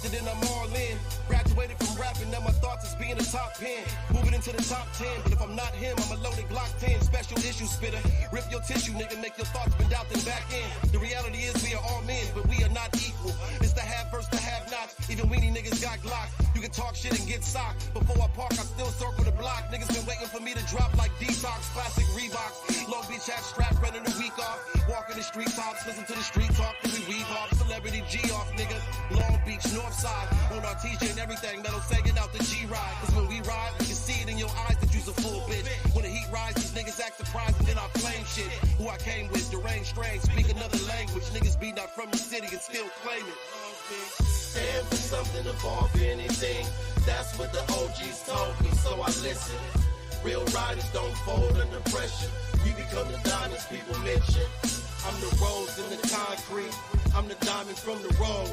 wasted and I'm all in. Graduated from rapping, now my thoughts is being a top 10. Moving into the top 10, but if I'm not him, I'm a loaded Glock 10. Special issue spitter. Rip your tissue, nigga, make your thoughts bend out then back in. The reality is we are all men, but we are not equal. It's the have versus the have nots. Even weenie niggas got Glocks. You can talk shit and get socked. Before I park, I still circle the block. Niggas been waiting for me to drop like Detox, classic Reeboks. Long Beach hat strap, running the week off. Walking the street tops, listen to the street talk, then we weave off. Celebrity G off, nigga. Long Beach, North Side. On our t-shirt and everything, metal sagging out the G-Ride. Cause when we ride, we can see it in your eyes that you's a full bitch. When the heat rises, niggas act surprised and then I flame shit. Who I came with, deranged strange, speak another language. Niggas be not from the city and still claim it. Stand for something, above anything. That's what the OGs told me, so I listen. Real riders don't fold under pressure. We become the diamonds people mention. I'm the rose in the concrete. I'm the diamond from the rose.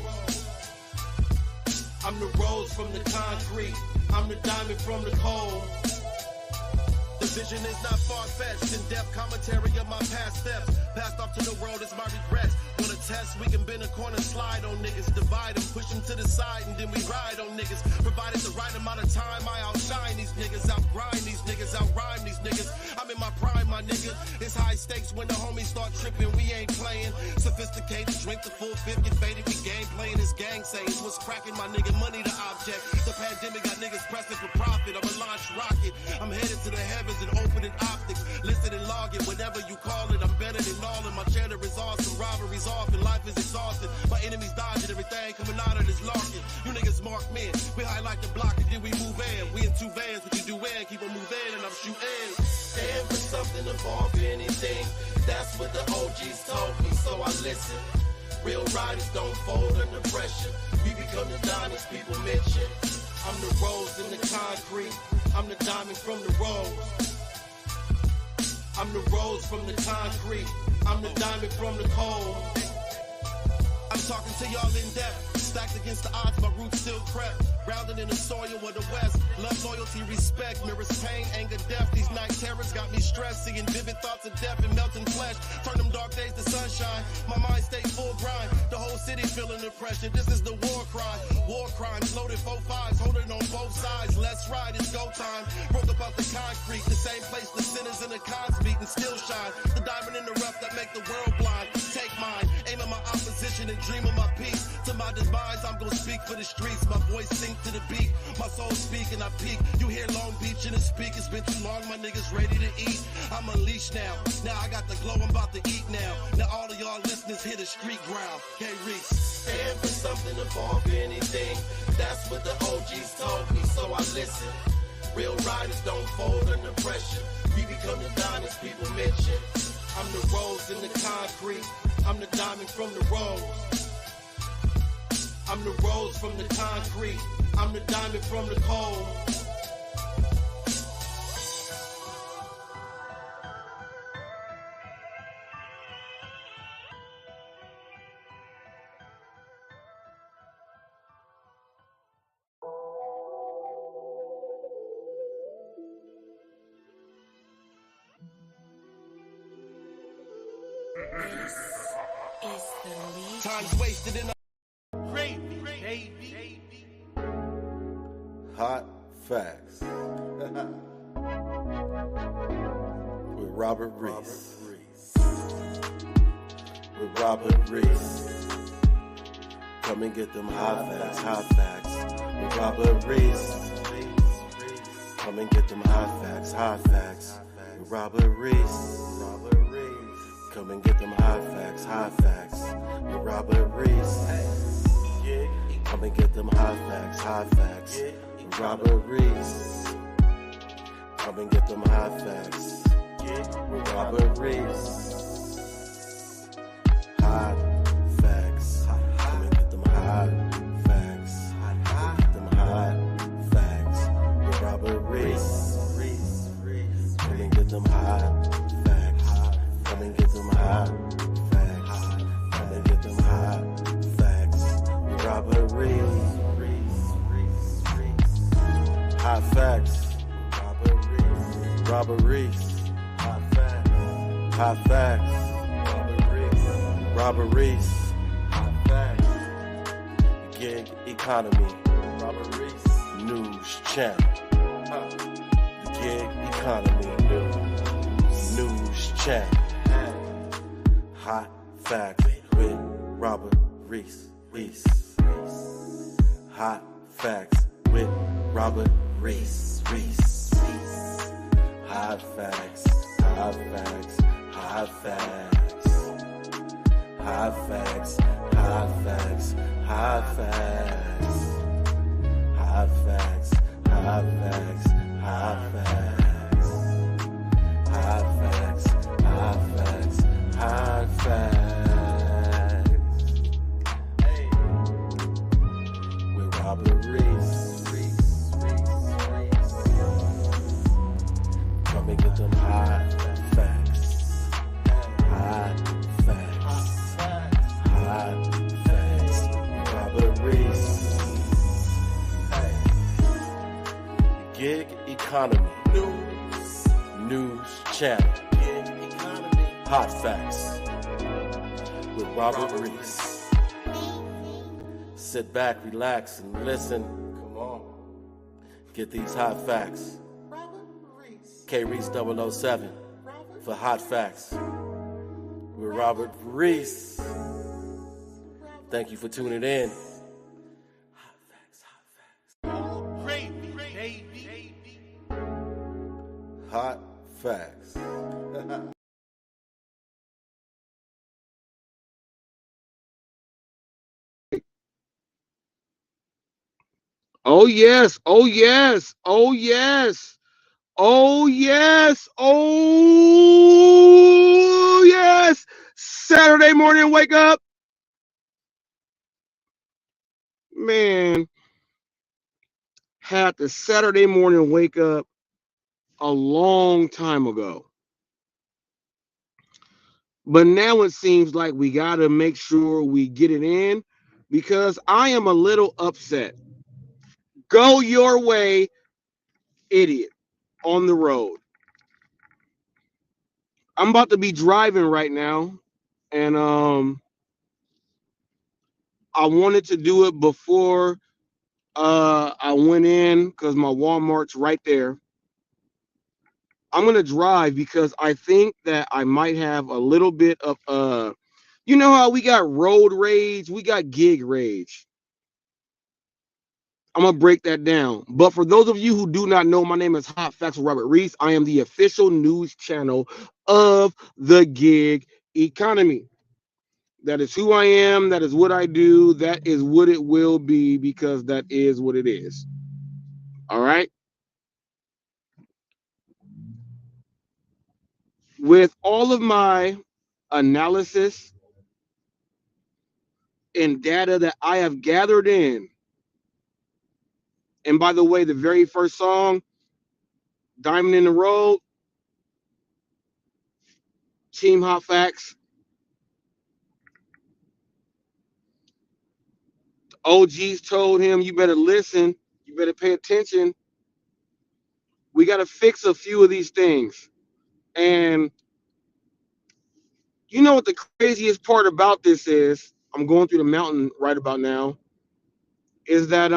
I'm the rose from the concrete. I'm the diamond from the coal. The vision is not far-fetched. In-depth commentary of my past steps. Passed off to the world is my regrets. Want to test? We can bend a corner, slide on niggas. Divide them, push them to the side, and then we ride on niggas. Provided the right amount of time, I outshine these niggas. Outgrind these niggas, outrhyme these niggas. I'm in my prime, my nigga. It's high stakes when the homies start tripping. We ain't playing. Sophisticated, drink the full fifth, get faded. We game playing this gang saying what's cracking, my nigga. Money the object. The pandemic got niggas pressing for profit. I'm a launch rocket. I'm headed to the heavens and opening optics. Listen and log it, whatever you call it. I'm better than all and my cheddar is awesome. Robberies off and life is exhausted. My enemies dodging everything coming out of this locket. You niggas mark men. We highlight the block and then we move in. We in two vans, what you do in, keep on moving and I'm shooting. Stand for something, above anything. That's what the OGs told me, so I listen. Real riders don't fold under pressure. We become the diamonds people mention. I'm the rose in the concrete. I'm the diamond from the rose. I'm the rose from the concrete. I'm the diamond from the coal. I'm talking to y'all in depth. Stacked against the odds, my roots still crept. Grounded in the soil of the West. Love, loyalty, respect. Mirrors pain, anger, death. These night terrors got me stressed. Seeing vivid thoughts of death and melting flesh. Turn them dark days to sunshine. My mind stay full grind. The whole city feeling the pressure. This is the war cry. War crimes, loaded 4-5s. Holding on both sides. Let's ride, it's go time. Broke up out the concrete. The same place the sinners and the cons meet and still shine. The diamond in the rough that make the world blind. Take mine. Aim at my opposition and dream of my peace. To my demise, I'm gonna speak for the streets. My voice sink to the beat. My soul speak and I peak. You hear Long Beach in the speak. It's been too long, my niggas ready to eat. I'm unleashed now. Now I got the glow, I'm about to eat now. Now all of y'all listeners hear the street growl. K-Reese. Stand for something, above anything. That's what the OGs told me, so I listen. Real riders don't fold under pressure. We become the diamonds people mention. I'm the rose in the concrete. I'm the diamond from the rose. I'm the rose from the concrete. I'm the diamond from the coal. This is the lead. Time's wasted in a Hot Facts with Robert Reese. With Robert Reese. Come and get them hot facts with Robert Reese. Come and get them hot facts with Robert Reese. Come and get them hot facts with Robert Reese. Come and get them hot facts with Robert Reese. Come and get them hot facts with Robert Reese. Hot facts. Come and get them hot facts. Come and get them hot facts with Robert Reese. Come and get them hot facts. Come and get them hot facts. Come and get them hot facts with Robert Reese. Hot facts. Robert Reese. Hot facts. Hot facts. Robert Reese. Hot facts. gig economy. Robert Reese News Channel. The gig economy news channel. Hot facts with Robert Reese. Hot facts with Robert Reese. Hot facts. Hot facts. Hot facts. Hot facts. Hot facts. Hot facts. Hot facts. Hot facts. Hot facts. Hot facts. Hot facts. Hot facts. Hey. With Robert Reese. Come and get them hot facts. Hot facts. Hot facts. Robert Reese. Hey. Gig economy. News channel. Hot facts with Robert Reese. Sit back, relax, and listen. Come on. Get these hot facts. K Reese 007 for Hot Facts with Robert Reese. Thank you for tuning in. Hot facts, hot facts. Hot facts. Oh yes, oh yes, oh yes, oh yes, oh yes. Saturday morning wake up. Man, had the Saturday morning wake up a long time ago. But now it seems like we got to make sure we get it in because I am a little upset. Go your way, idiot, on the road. I'm about to be driving right now, and I wanted to do it before I went in because my Walmart's right there. I'm gonna drive because I think that I might have a little bit of you know how we got road rage, we got gig rage. I'm gonna break that down. But for those of you who do not know, my name is Hot Facts with Robert Reese. I am the official news channel of the gig economy. That is who I am. That is what I do. That is what it will be because that is what it is. All right. With all of my analysis and data that I have gathered in, and by the way, the very first song, Diamond in the Road, Team Hot Facts, OGs told him, you better listen, you better pay attention. We got to fix a few of these things. And you know what the craziest part about this is? I'm going through the mountain right about now. Is that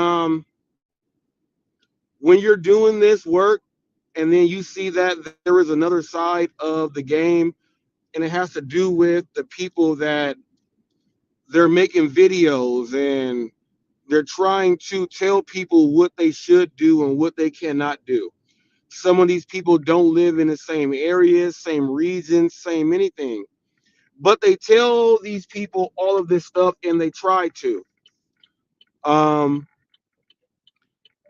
when you're doing this work and then you see that there is another side of the game, and it has to do with the people that they're making videos and they're trying to tell people what they should do and what they cannot do. Some of these people don't live in the same areas, same regions, same anything. But they tell these people all of this stuff and they try to.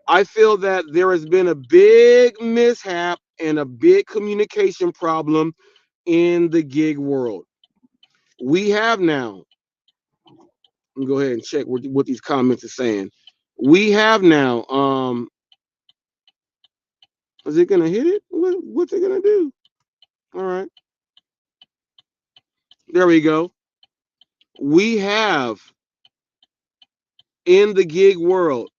I feel that there has been a big mishap and a big communication problem in the gig world. We have now, let me go ahead and check what these comments are saying. We have now, is it gonna hit it? What's it gonna do? All right. There we go. We have in the gig world,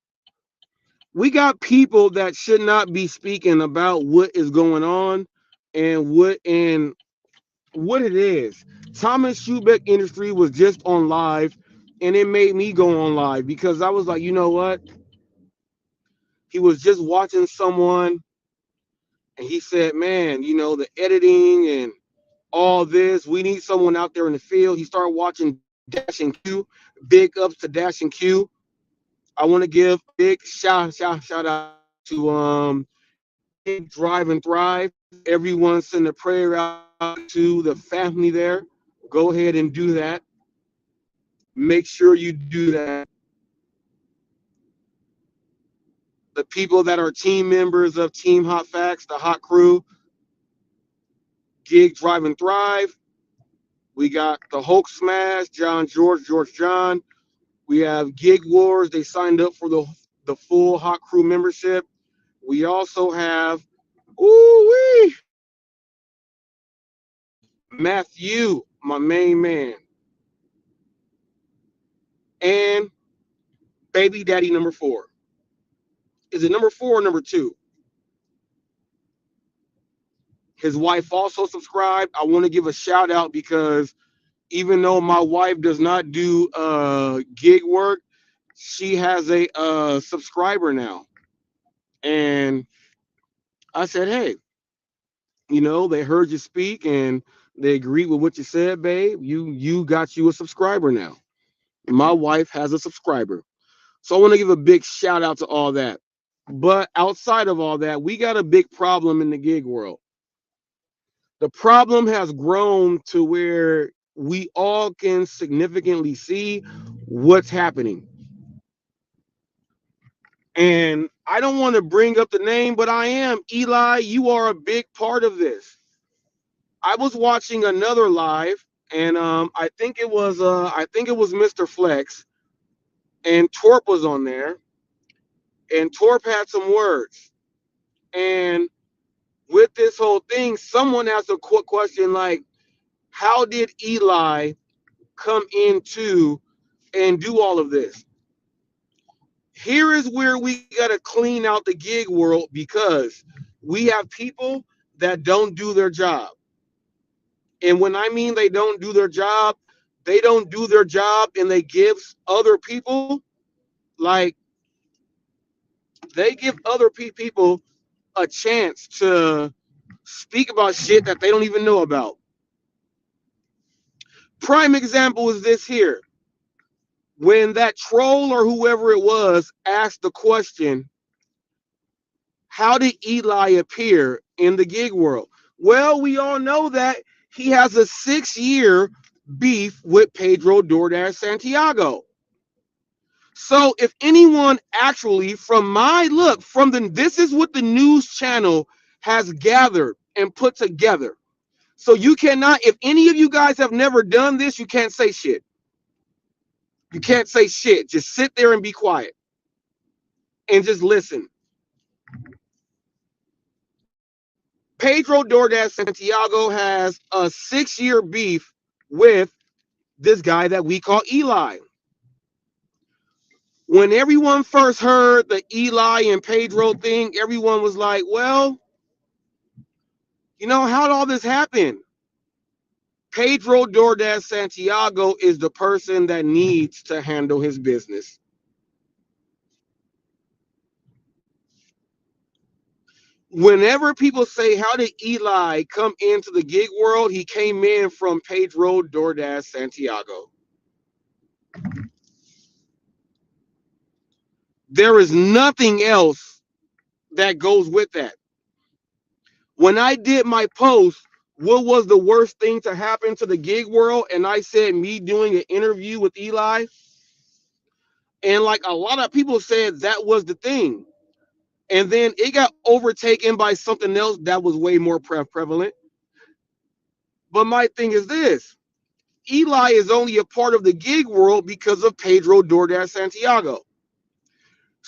we got people that should not be speaking about what is going on and what it is. Thomas Schubeck Industry was just on live And it made me go on live because I was like, you know what? He was just watching someone and he said, man, the editing and all this, we need someone out there in the field. He started watching Dash and Q. Big ups to Dash and Q. I want to give a big shout out to Gig Drive and Thrive. Everyone send a prayer out to the family there. Go ahead and do that. Make sure you do that. The people that are team members of Team Hot Facts, the Hot Crew, Gig Drive and Thrive. We got the Hulk Smash, George John. We have Gig Wars. They signed up for the full Hot Crew membership. We also have, ooh-wee, Matthew, my main man, and Baby Daddy number 4. Is it number 4 or number 2? His wife also subscribed. I want to give a shout out because even though my wife does not do gig work, she has a subscriber now. And I said, hey, they heard you speak and they agreed with what you said, babe. You got you a subscriber now. My wife has a subscriber. So I want to give a big shout out to all that. But outside of all that, we got a big problem in the gig world. The problem has grown to where we all can significantly see what's happening. And I don't want to bring up the name, but I am. Eli, you are a big part of this. I was watching another live, and I think it was Mr. Flex, and Torp was on there, and Torp had some words. And with this whole thing, someone asked a quick question like, how did Eli come into and do all of this? Here is where we got to clean out the gig world because we have people that don't do their job. And when I mean they don't do their job, they don't do their job and they give other people, like, they give other people a chance to speak about shit that they don't even know about. Prime example is this here. When that troll or whoever it was asked the question, how did Eli appear in the gig world? Well, we all know that he has a 6-year beef with Pedro DoorDash Santiago. So if anyone actually, this is what the news channel has gathered and put together. So you cannot, if any of you guys have never done this, you can't say shit. You can't say shit. Just sit there and be quiet and just listen. Pedro DoorDash Santiago has a 6-year beef with this guy that we call Eli. When everyone first heard the Eli and Pedro thing, everyone was like, well, how'd all this happen? Pedro DoorDash Santiago is the person that needs to handle his business. Whenever people say, how did Eli come into the gig world? He came in from Pedro DoorDash Santiago. There is nothing else that goes with that. When I did my post, what was the worst thing to happen to the gig world? And I said me doing an interview with Eli. And like a lot of people said that was the thing. And then it got overtaken by something else that was way more prevalent. But my thing is this. Eli is only a part of the gig world because of Pedro DoorDash Santiago.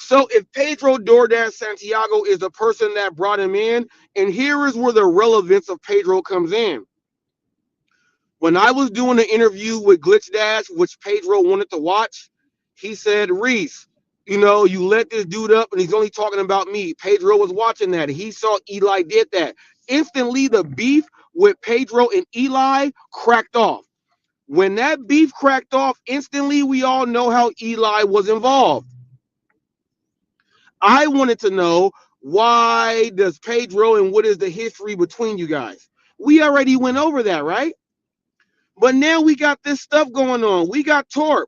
So if Pedro DoorDash Santiago is the person that brought him in, and here is where the relevance of Pedro comes in. When I was doing an interview with Glitch Dash, which Pedro wanted to watch, he said, Reese, you let this dude up and he's only talking about me. Pedro was watching that. He saw Eli did that. Instantly, the beef with Pedro and Eli cracked off. When that beef cracked off, instantly we all know how Eli was involved. I wanted to know, why does Pedro and what is the history between you guys? We already went over that, right? But now we got this stuff going on. We got Torp.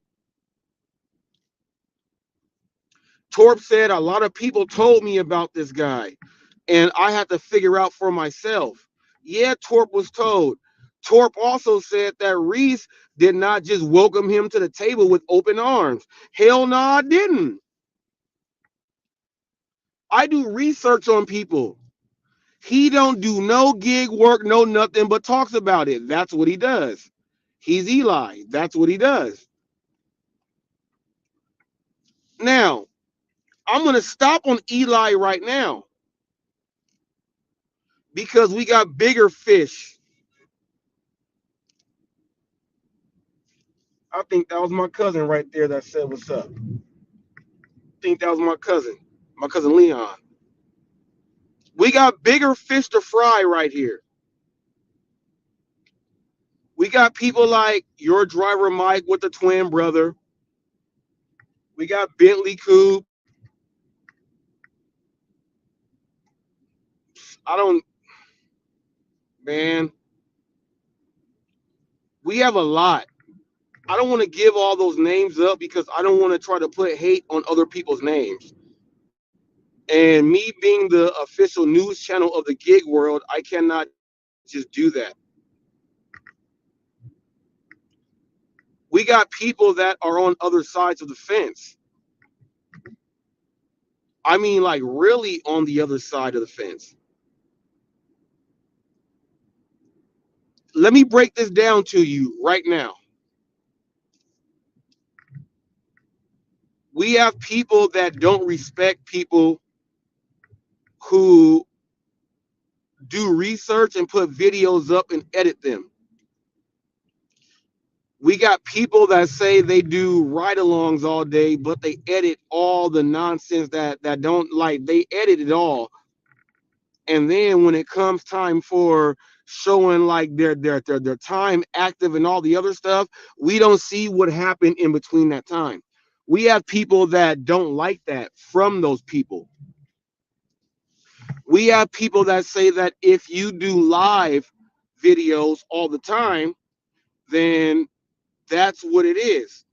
Torp said a lot of people told me about this guy, and I had to figure out for myself. Yeah, Torp was told. Torp also said that Reese did not just welcome him to the table with open arms. Hell no, I didn't. I do research on people. He don't do no gig work, no nothing, but talks about it. That's what he does. He's Eli. That's what he does. Now, I'm going to stop on Eli right now because we got bigger fish. I think that was my cousin right there that said what's up. I think that was my cousin Leon. We got bigger fish to fry right here. We got people like your driver Mike with the twin brother. We got Bentley Coop. I don't, man, we have a lot. I don't want to give all those names up because I don't want to try to put hate on other people's names. And me being the official news channel of the gig world, I cannot just do that. We got people that are on other sides of the fence. I mean, like really on the other side of the fence. Let me break this down to you right now. We have people that don't respect people who do research and put videos up and edit them. We got people that say they do ride-alongs all day, but they edit all the nonsense that don't, like, they edit it all. And then when it comes time for showing like their time active and all the other stuff, we don't see what happened in between that time. We have people that don't like that from those people. We have people that say that if you do live videos all the time, then that's what it is.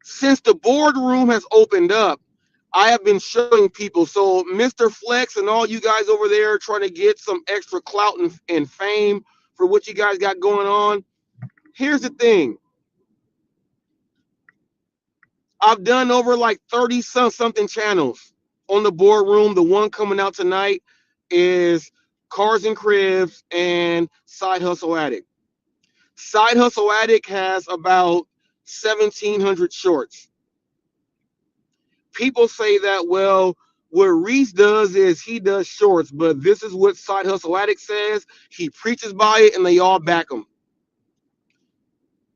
Since the boardroom has opened up, I have been showing people. So Mr. Flex and all you guys over there trying to get some extra clout and fame for what you guys got going on. Here's the thing. I've done over like 30 something channels on the boardroom. The one coming out tonight is Cars and Cribs and Side Hustle Addict. Side Hustle Addict has about 1,700 shorts. People say that, well, what Reese does is he does shorts, but this is what Side Hustle Addict says. He preaches by it, and they all back him.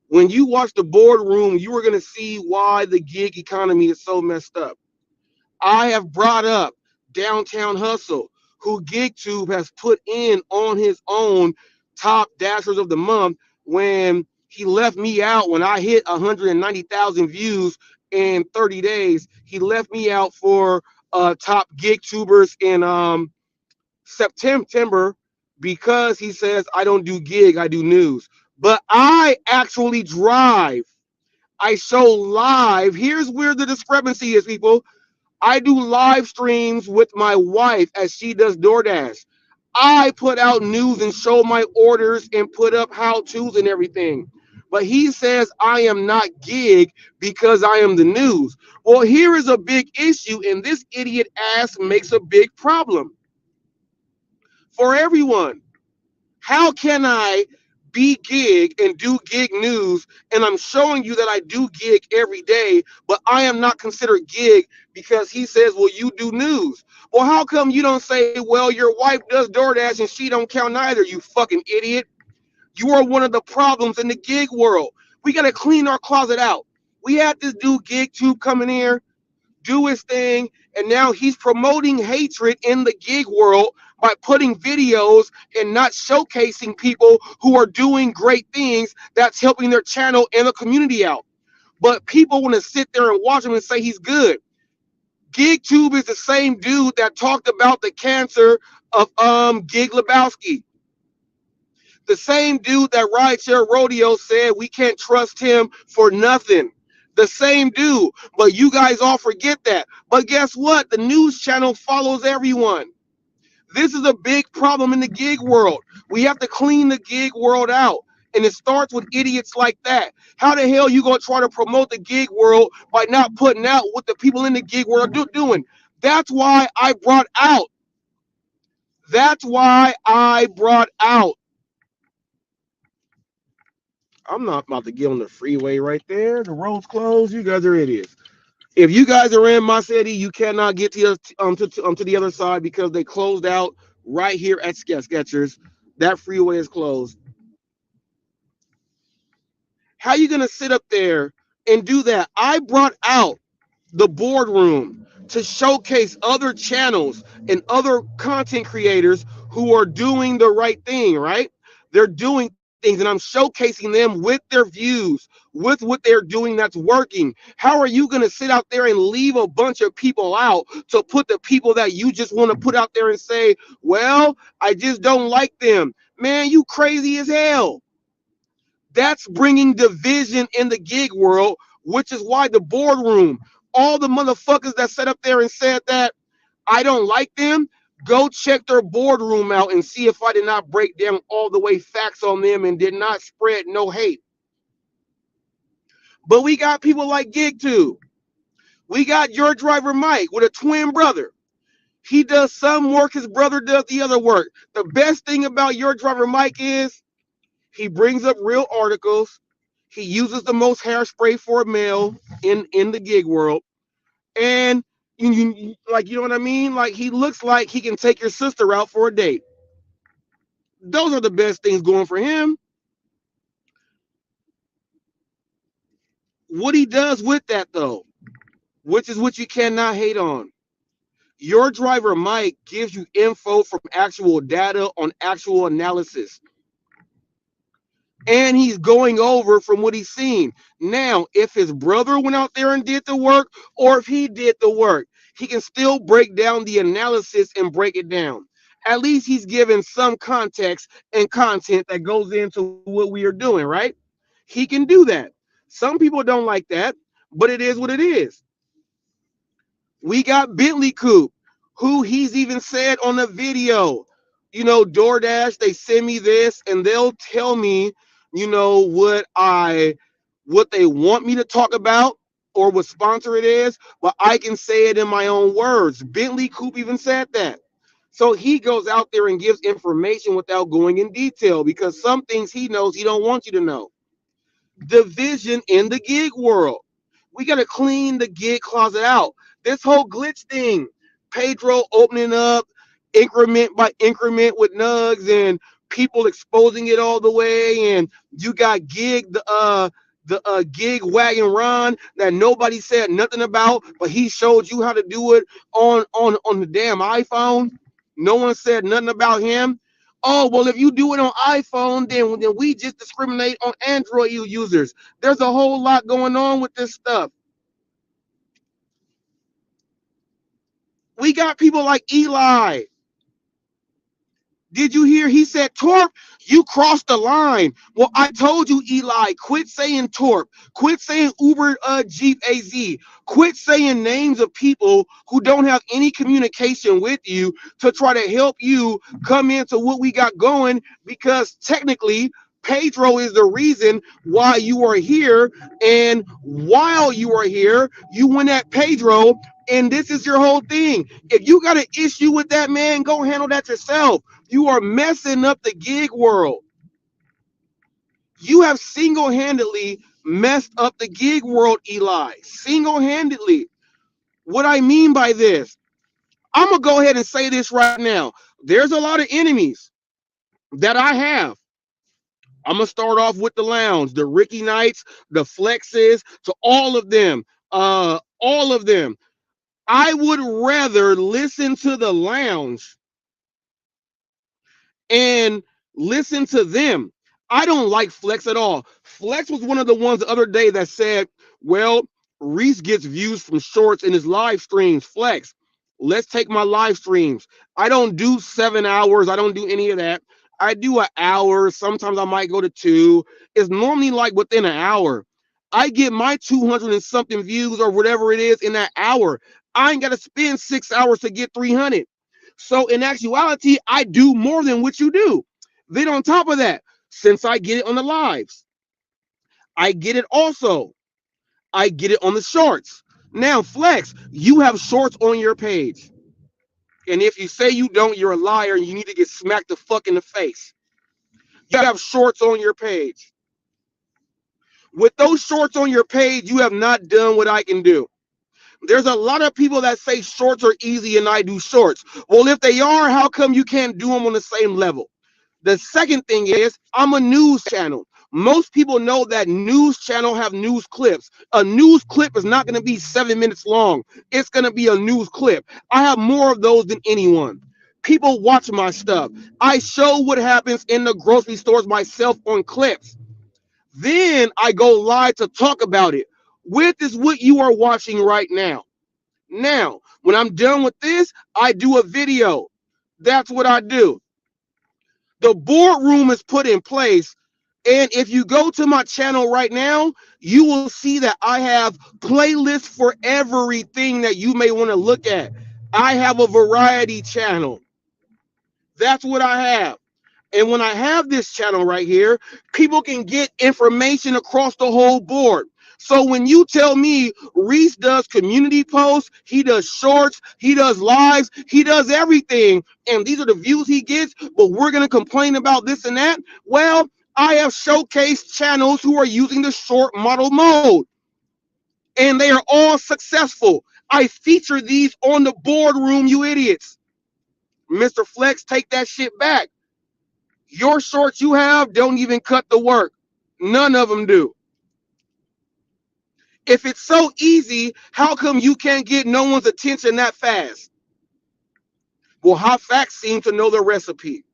When you watch the boardroom, you are going to see why the gig economy is so messed up. I have brought up Downtown Hustle, who GigTube has put in on his own top dashers of the month when he left me out when I hit 190,000 views in 30 days. He left me out for top gig tubers in September because he says I don't do gig, I do news. But I actually drive. I show live. Here's where the discrepancy is, people. I do live streams with my wife as she does DoorDash. I put out news and show my orders and put up how-tos and everything. But he says I am not gig because I am the news. Well, here is a big issue, and this idiot ass makes a big problem for everyone. How can I be gig and do gig news, and I'm showing you that I do gig every day, but I am not considered gig because he says, well, you do news. Well, how come you don't say, well, your wife does DoorDash and she don't count neither, you fucking idiot? You are one of the problems in the gig world. We got to clean our closet out. We had this dude GigTube coming here do his thing, and now he's promoting hatred in the gig world by putting videos and not showcasing people who are doing great things that's helping their channel and the community out. But people want to sit there and watch him and say he's good. GigTube is the same dude that talked about the cancer of Gig Lebowski. The same dude that Rideshare Rodeo said we can't trust him for nothing. The same dude. But you guys all forget that. But guess what? The news channel follows everyone. This is a big problem in the gig world. We have to clean the gig world out. And it starts with idiots like that. How the hell you gonna try to promote the gig world by not putting out what the people in the gig world are doing? That's why I brought out. That's why I brought out. I'm not about to get on the freeway right there. The road's closed. You guys are idiots. If you guys are in my city, you cannot get to the other side because they closed out right here at Skechers. That freeway is closed. How you gonna sit up there and do that? I brought out the boardroom to showcase other channels and other content creators who are doing the right thing, right? They're doing things and I'm showcasing them with their views, with what they're doing that's working. How are you going to sit out there and leave a bunch of people out to put the people that you just want to put out there and say, well, I just don't like them? Man, you crazy as hell. That's bringing division in the gig world, which is why the boardroom, all the motherfuckers that sat up there and said that I don't like them, go check their boardroom out and see if I did not break down all the way facts on them and did not spread no hate. But we got people like GigTube. We got your driver Mike with a twin brother. He does some work, his brother does the other work. The best thing about your driver Mike is he brings up real articles. He uses the most hairspray for a male in the gig world. And like, you know what I mean? Like, he looks like he can take your sister out for a date. Those are the best things going for him. What he does with that, though, which is what you cannot hate on. Your driver Mike gives you info from actual data on actual analysis. And he's going over from what he's seen. Now, if his brother went out there and did the work, or if he did the work, he can still break down the analysis and break it down. At least he's given some context and content that goes into what we are doing, right? He can do that. Some people don't like that, but it is what it is. We got Bentley Coop, who he's even said on the video, DoorDash, they send me this and they'll tell me, what they want me to talk about or what sponsor it is, but I can say it in my own words. Bentley Coop even said that. So he goes out there and gives information without going in detail because some things he knows he don't want you to know. Division in the gig world. We got to clean the gig closet out. This whole glitch thing, Pedro opening up increment by increment with nugs and people exposing it all the way, and you got the gig wagon Ron that nobody said nothing about, but he showed you how to do it on the damn iPhone. No one said nothing about him. Oh, well, if you do it on iPhone, then we just discriminate on Android users. There's a whole lot going on with this stuff. We got people like Eli. Did you hear? He said, Torp, you crossed the line. Well, I told you, Eli, quit saying Torp. Quit saying Uber Jeep AZ. Quit saying names of people who don't have any communication with you to try to help you come into what we got going, because technically Pedro is the reason why you are here. And while you are here, you went at Pedro. And this is your whole thing. If you got an issue with that, man, go handle that yourself. You are messing up the gig world. You have single-handedly messed up the gig world, Eli. Single-handedly. What I mean by this, I'm going to go ahead and say this right now. There's a lot of enemies that I have. I'm going to start off with the lounge, the Ricky Knights, the Flexes, to all of them. All of them. I would rather listen to the lounge and listen to them. I don't like Flex at all. Flex was one of the ones the other day that said, well, Reese gets views from shorts in his live streams. Flex, let's take my live streams. I don't do 7 hours. I don't do any of that. I do an hour. Sometimes I might go to two. It's normally like within an hour. I get my 200 and something views or whatever it is in that hour. I ain't got to spend 6 hours to get 300. So in actuality, I do more than what you do. Then on top of that, since I get it on the lives, I get it also. I get it on the shorts. Now, Flex, you have shorts on your page. And if you say you don't, you're a liar and you need to get smacked the fuck in the face. You have shorts on your page. With those shorts on your page, you have not done what I can do. There's a lot of people that say shorts are easy and I do shorts. Well, if they are, how come you can't do them on the same level? The second thing is I'm a news channel. Most people know that news channel have news clips. A news clip is not going to be 7 minutes long. It's going to be a news clip. I have more of those than anyone. People watch my stuff. I show what happens in the grocery stores myself on clips. Then I go live to talk about it. With is what you are watching right now. Now, when I'm done with this, I do a video. That's what I do. The boardroom is put in place. And if you go to my channel right now, you will see that I have playlists for everything that you may want to look at. I have a variety channel. That's what I have. And when I have this channel right here, people can get information across the whole board. So when you tell me Reese does community posts, he does shorts, he does lives, he does everything, and these are the views he gets, but we're going to complain about this and that, well, I have showcased channels who are using the short model mode, and they are all successful. I feature these on the boardroom, you idiots. Mr. Flex, take that shit back. Your shorts you have don't even cut the work. None of them do. If it's so easy, how come you can't get no one's attention that fast? Well, HotFacts seem to know the recipe.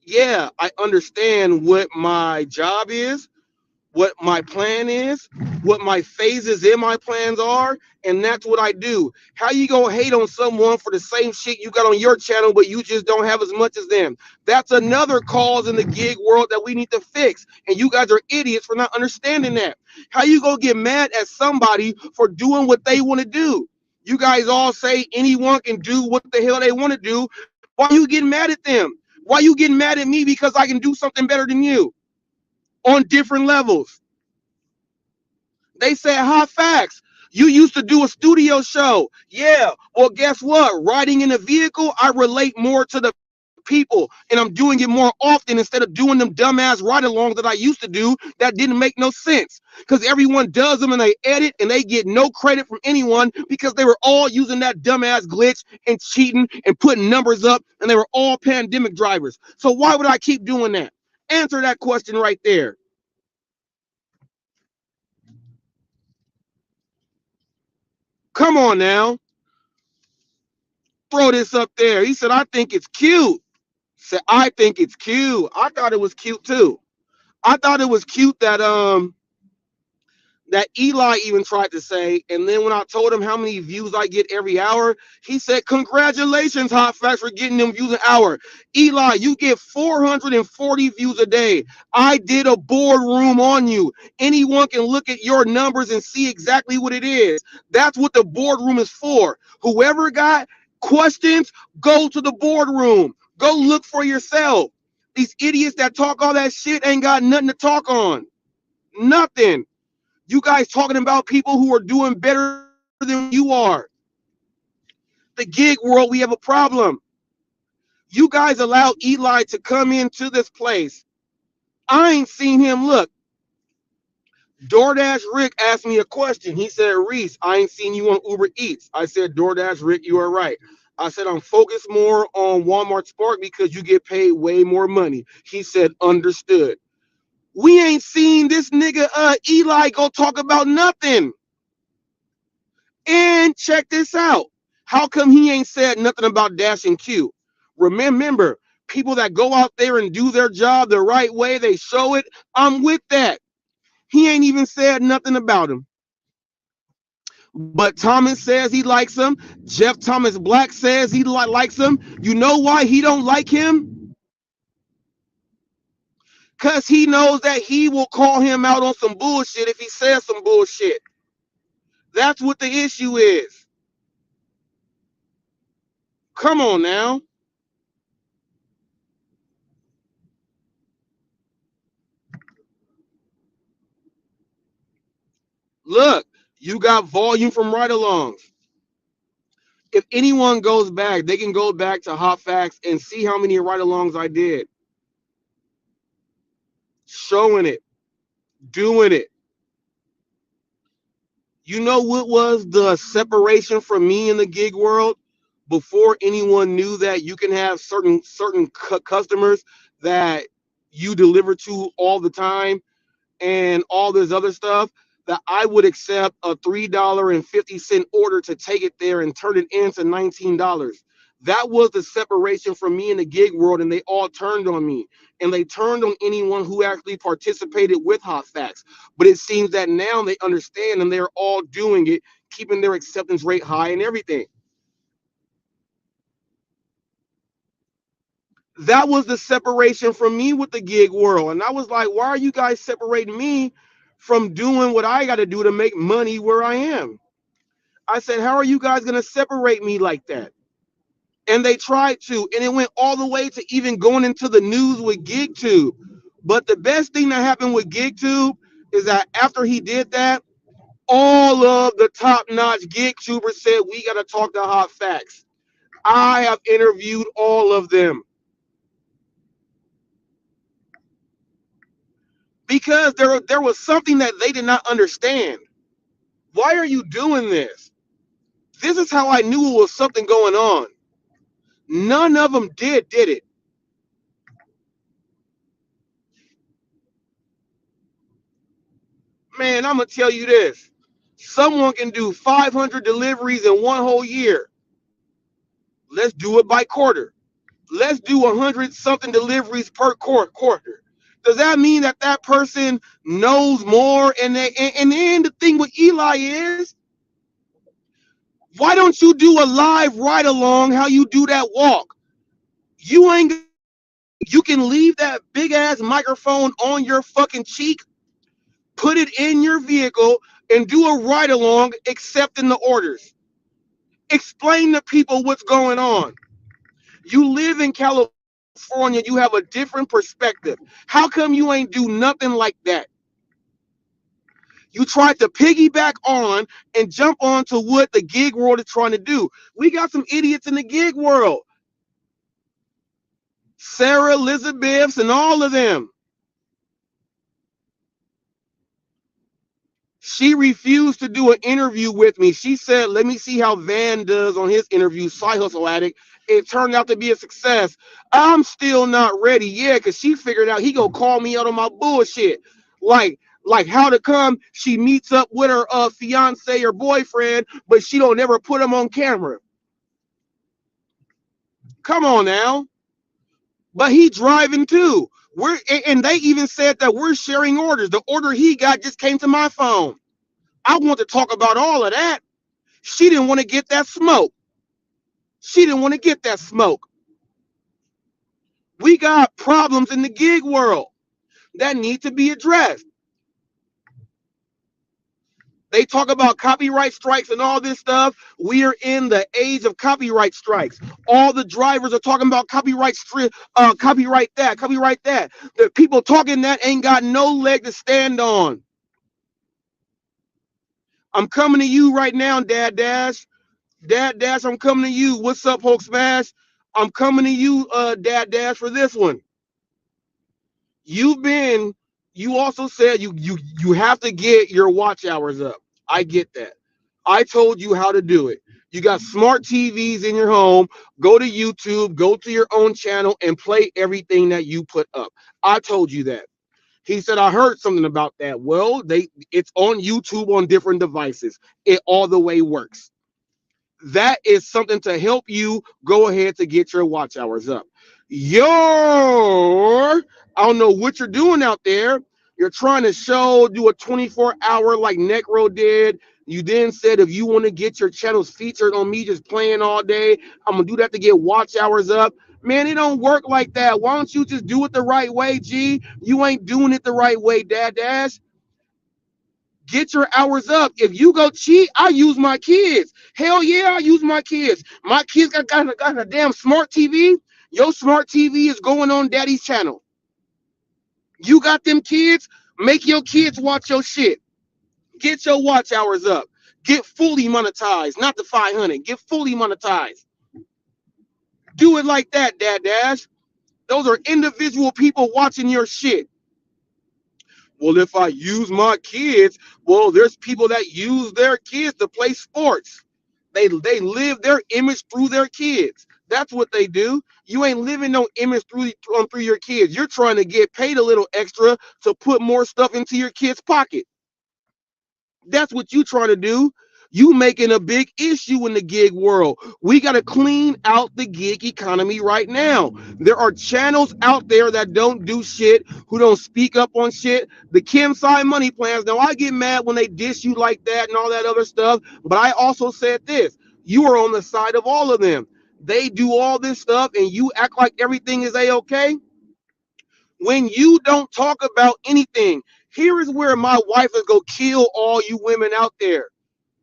Yeah, I understand what my job is, what my plan is, what my phases in my plans are, and that's what I do. How you gonna hate on someone for the same shit you got on your channel, but you just don't have as much as them? That's another cause in the gig world that we need to fix, and you guys are idiots for not understanding that. How you gonna get mad at somebody for doing what they want to do? You guys all say anyone can do what the hell they want to do. Why you getting mad at them? Why you getting mad at me because I can do something better than you on different levels? They said HotFacts. You used to do a studio show. Yeah. Well, guess what? Riding in a vehicle, I relate more to the people, and I'm doing it more often instead of doing them dumbass ride-alongs that I used to do that didn't make no sense. Because everyone does them and they edit and they get no credit from anyone because they were all using that dumbass glitch and cheating and putting numbers up, and they were all pandemic drivers. So why would I keep doing that? Answer that question right there. Come on now. Throw this up there. He said, I think it's cute. Said, I think it's cute. I thought it was cute too. I thought it was cute that Eli even tried to say, and then when I told him how many views I get every hour, he said, congratulations, HotFacts, for getting them views an hour. Eli, you get 440 views a day. I did a boardroom on you. Anyone can look at your numbers and see exactly what it is. That's what the boardroom is for. Whoever got questions, go to the boardroom. Go look for yourself. These idiots that talk all that shit ain't got nothing to talk on. Nothing. You guys talking about people who are doing better than you are. The gig world, we have a problem. You guys allow Eli to come into this place. I ain't seen him. Look, DoorDash Rick asked me a question. He said, Reese, I ain't seen you on Uber Eats. I said, DoorDash Rick, you are right. I said, I'm focused more on Walmart Spark because you get paid way more money. He said, understood. We ain't seen this nigga Eli go talk about nothing. And check this out. How come he ain't said nothing about Dash and Q? Remember, people that go out there and do their job the right way, they show it. I'm with that. He ain't even said nothing about him. But Thomas says he likes him. Jeff Thomas Black says he likes him. You know why he don't like him? Because he knows that he will call him out on some bullshit if he says some bullshit. That's what the issue is. Come on now. Look, you got volume from ride-alongs. If anyone goes back, they can go back to Hot Facts and see how many ride-alongs I did. Showing it, doing it. You know what was the separation from me in the gig world? Before anyone knew that you can have certain customers that you deliver to all the time and all this other stuff, that I would accept a $3.50 order to take it there and turn it into $19. That was the separation from me in the gig world, and they all turned on me. And they turned on anyone who actually participated with Hot Facts. But it seems that now they understand and they're all doing it, keeping their acceptance rate high and everything. That was the separation from me with the gig world. And I was like, why are you guys separating me from doing what I got to do to make money where I am? I said, how are you guys going to separate me like that? And they tried to, and it went all the way to even going into the news with GigTube. But the best thing that happened with GigTube is that after he did that, all of the top-notch gig tubers said, we got to talk to Hot Facts. I have interviewed all of them. Because there was something that they did not understand. Why are you doing this? This is how I knew it was something going on. None of them did it. Man, I'm going to tell you this. Someone can do 500 deliveries in one whole year. Let's do it by quarter. Let's do 100 something deliveries per quarter. Does that mean that that person knows more? And then the thing with Eli is, why don't you do a live ride along how you do that walk? You ain't, you can leave that big ass microphone on your fucking cheek, put it in your vehicle, and do a ride along accepting the orders. Explain to people what's going on. You live in California, you have a different perspective. How come you ain't do nothing like that? You tried to piggyback on and jump on to what the gig world is trying to do. We got some idiots in the gig world. Sarah Elizabeths and all of them. She refused to do an interview with me. She said, let me see how Van does on his interview, Side Hustle Addict. It turned out to be a success. I'm still not ready yet because she figured out he gonna call me out on my bullshit. Like how to come, she meets up with her fiance or boyfriend, but she don't never put him on camera. Come on now. But he driving too. And they even said that we're sharing orders. The order he got just came to my phone. I want to talk about all of that. She didn't want to get that smoke. She didn't want to get that smoke. We got problems in the gig world that need to be addressed. They talk about copyright strikes and all this stuff. We are in the age of copyright strikes. All the drivers are talking about copyright that, copyright that. The people talking that ain't got no leg to stand on. I'm coming to you right now, Dad Dash. Dad Dash, I'm coming to you. What's up, Hulk Smash? I'm coming to you, Dad Dash, for this one. You also said you have to get your watch hours up. I get that. I told you how to do it. You got smart TVs in your home. Go to YouTube, go to your own channel, and play everything that you put up. I told you that. He said, I heard something about that. Well, it's on YouTube on different devices. It all the way works. That is something to help you go ahead to get your watch hours up. I don't know what you're doing out there. You're trying to do a 24-hour like Necro did. You then said if you want to get your channels featured on me just playing all day, I'm gonna do that to get watch hours up. Man, it don't work like that. Why don't you just do it the right way, G? You ain't doing it the right way, Dad Dash. Get your hours up. If you go cheat, I use my kids. Hell yeah, I use my kids. My kids got a damn smart TV. Your smart TV is going on daddy's channel. You got them kids, make your kids watch your shit. Get your watch hours up. Get fully monetized, not the 500. Get fully monetized. Do it like that, Dad Dash. Those are individual people watching your shit. Well, if I use my kids, well, there's people that use their kids to play sports. They live their image through their kids. That's what they do. You ain't living no image through your kids. You're trying to get paid a little extra to put more stuff into your kid's pocket. That's what you trying to do. You making a big issue in the gig world. We got to clean out the gig economy right now. There are channels out there that don't do shit, who don't speak up on shit. The Kim Side money plans. Now I get mad when they dish you like that and all that other stuff. But I also said this: you are on the side of all of them. They do all this stuff, and you act like everything is a-okay. When you don't talk about anything, here is where my wife is going to kill all you women out there.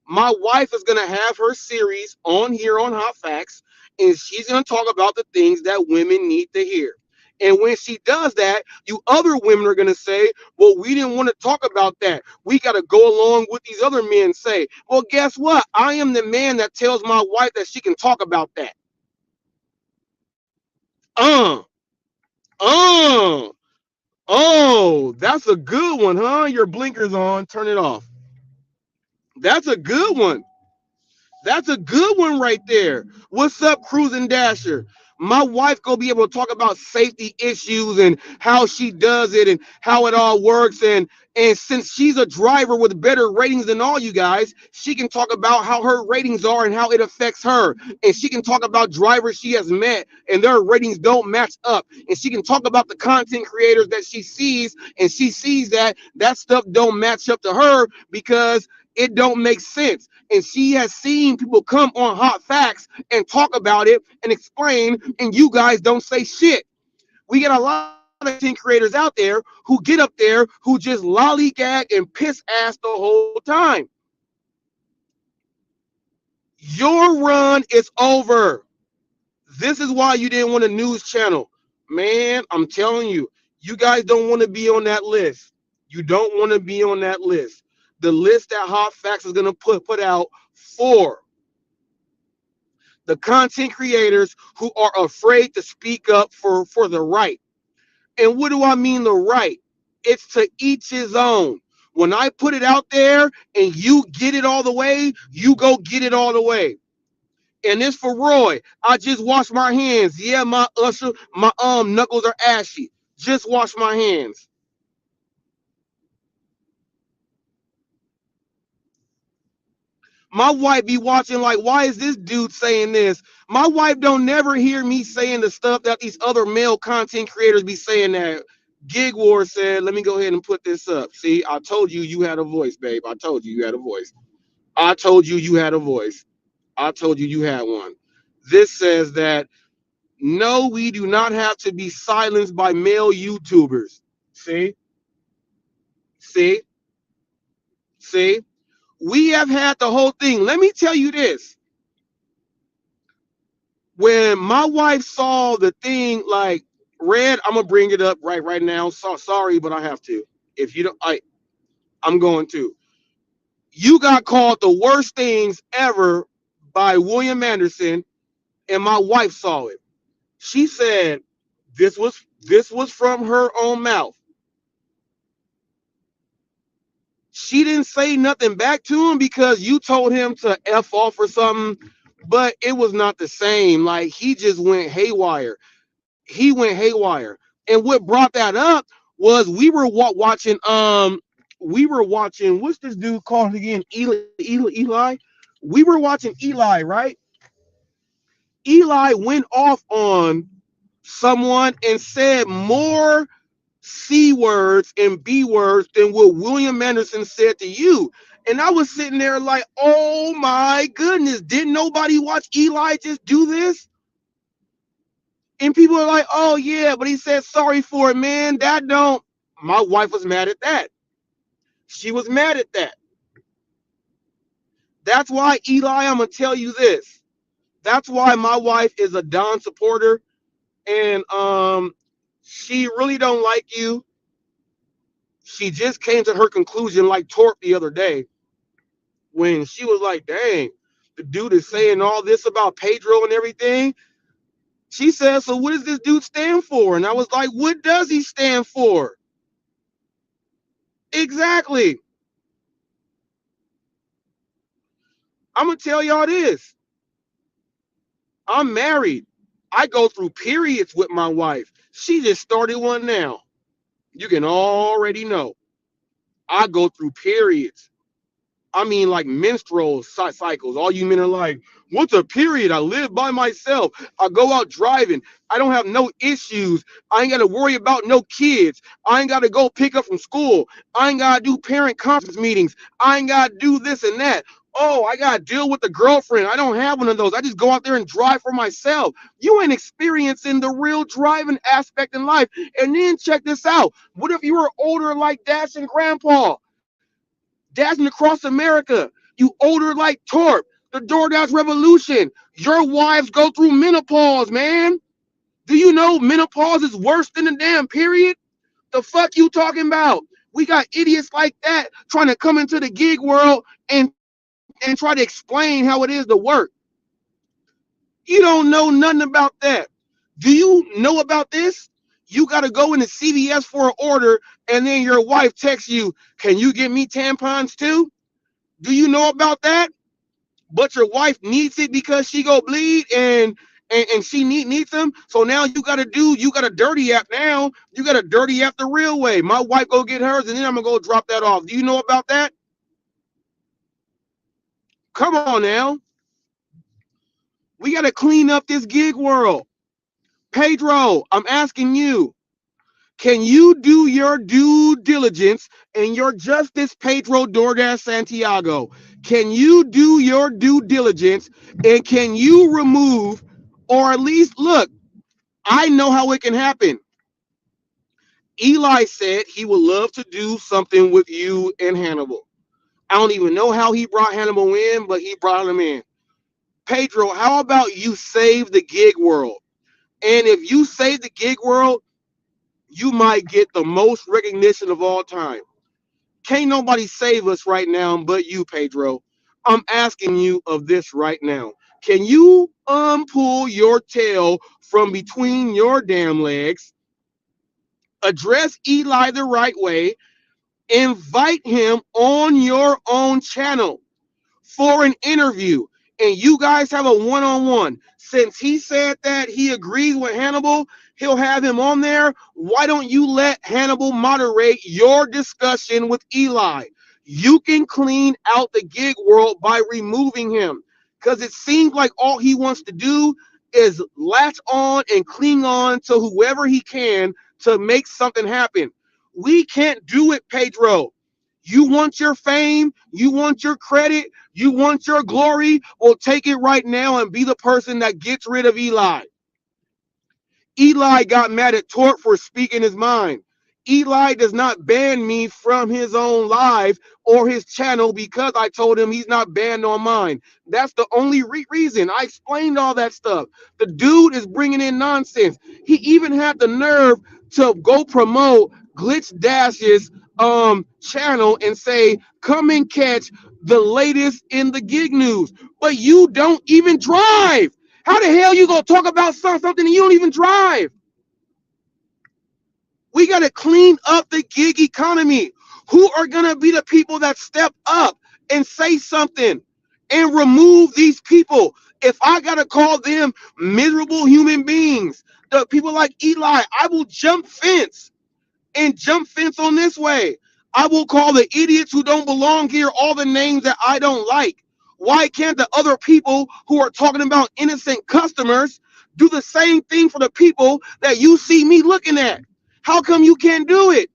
My wife is going to have her series on here on Hot Facts, and she's going to talk about the things that women need to hear. And when she does that, you other women are going to say, well, we didn't want to talk about that. We got to go along with these other men say. Well, guess what? I am the man that tells my wife that she can talk about that. Uh, uh. Oh, that's a good one, huh? Your blinkers on. Turn it off. That's a good one. That's a good one right there. What's up, Cruising Dasher? My wife gonna be able to talk about safety issues and how she does it and how it all works. And since she's a driver with better ratings than all you guys, she can talk about how her ratings are and how it affects her. And she can talk about drivers she has met and their ratings don't match up. And she can talk about the content creators that she sees, and she sees that that stuff don't match up to her because it don't make sense. And she has seen people come on Hot Facts and talk about it and explain, and you guys don't say shit. We get a lot of content creators out there who get up there who just lollygag and piss ass the whole time. Your run is over. This is why you didn't want a news channel. Man, I'm telling you, you guys don't want to be on that list. You don't want to be on that list. The list that Hot Facts is going to put out for the content creators who are afraid to speak up for the right. And what do I mean the right? It's to each his own. When I put it out there and you get it all the way, you go get it all the way. And this for Roy. I just washed my hands. Yeah, my knuckles are ashy. Just wash my hands. My wife be watching like, why is this dude saying this? My wife don't never hear me saying the stuff that these other male content creators be saying that. Gig War said, let me go ahead and put this up. See, I told you you had a voice, babe. I told you you had a voice. I told you you had a voice. I told you you had one. This says that, no, we do not have to be silenced by male YouTubers. See? See? See? We have had the whole thing. Let me tell you this. When my wife saw the thing, like, Red, I'm gonna bring it up right now. So sorry, but I have to. If you don't, I'm going to. You got called the worst things ever by William Anderson, and my wife saw it. She said this was from her own mouth. She didn't say nothing back to him because you told him to F off or something, but it was not the same. Like, he just went haywire. He went haywire. And what brought that up was we were watching what's this dude called again? Eli. We were watching Eli, right? Eli went off on someone and said more C words and B words than what William Anderson said to you. And I was sitting there like, oh my goodness, didn't nobody watch Eli just do this? And people are like, oh yeah, but he said sorry for it, man. That don't. My wife was mad at that. She was mad at that. That's why, Eli, I'm gonna tell you this. That's why my wife is a Don supporter, and she really don't like you. She just came to her conclusion like Torp the other day when she was like, dang, the dude is saying all this about Pedro and everything. She said, so what does this dude stand for? And I was like, what does he stand for? Exactly. I'm gonna tell y'all this. I'm married. I go through periods with my wife. She just started one now. You can already know. I go through periods. I mean, like menstrual cycles. All you men are like, what's a period? I live by myself. I go out driving. I don't have no issues. I ain't got to worry about no kids. I ain't got to go pick up from school. I ain't got to do parent conference meetings. I ain't got to do this and that. Oh, I got to deal with the girlfriend. I don't have one of those. I just go out there and drive for myself. You ain't experiencing the real driving aspect in life. And then check this out. What if you were older like Dash and Grandpa? Dashing across America. You older like Torp, the DoorDash revolution. Your wives go through menopause, man. Do you know menopause is worse than the damn period? The fuck you talking about? We got idiots like that trying to come into the gig world and try to explain how it is to work. You don't know nothing about that. Do you know about this? You got to go into CVS for an order, and then your wife texts you, can you get me tampons too? Do you know about that? But your wife needs it because she go bleed and she needs them. So now you got a dirty app now. You got a dirty app the real way. My wife go get hers and then I'm gonna go drop that off. Do you know about that? Come on now. We gotta clean up this gig world. Pedro, I'm asking you, can you do your due diligence and your justice, Pedro DoorDash Santiago? Can you do your due diligence and can you remove, or at least look, I know how it can happen. Eli said he would love to do something with you and Hannibal. I don't even know how he brought Hannibal in, but he brought him in. Pedro, how about you save the gig world? And if you save the gig world, you might get the most recognition of all time. Can't nobody save us right now but you, Pedro. I'm asking you of this right now. Can you pull your tail from between your damn legs, address Eli the right way, invite him on your own channel for an interview, and you guys have a one-on-one? Since he said that he agrees with Hannibal, he'll have him on there. Why don't you let Hannibal moderate your discussion with Eli? You can clean out the gig world by removing him, because it seems like all he wants to do is latch on and cling on to whoever he can to make something happen. We can't do it, Pedro. You want your fame, you want your credit, you want your glory. Well, take it right now and be the person that gets rid of Eli. Eli got mad at Tort for speaking his mind. Eli does not ban me from his own live or his channel because I told him he's not banned on mine. That's the only reason. I explained all that stuff. The dude is bringing in nonsense. He even had the nerve to go promote Glitch Dash's channel and say, come and catch the latest in the gig news. But you don't even drive. How the hell you gonna talk about something and you don't even drive? We gotta clean up the gig economy. Who are gonna be the people that step up and say something and remove these people? If I gotta call them miserable human beings, the people like Eli, I will jump fence and jump fence on this way. I will call the idiots who don't belong here all the names that I don't like. Why can't the other people who are talking about innocent customers do the same thing for the people that you see me looking at? How come you can't do it?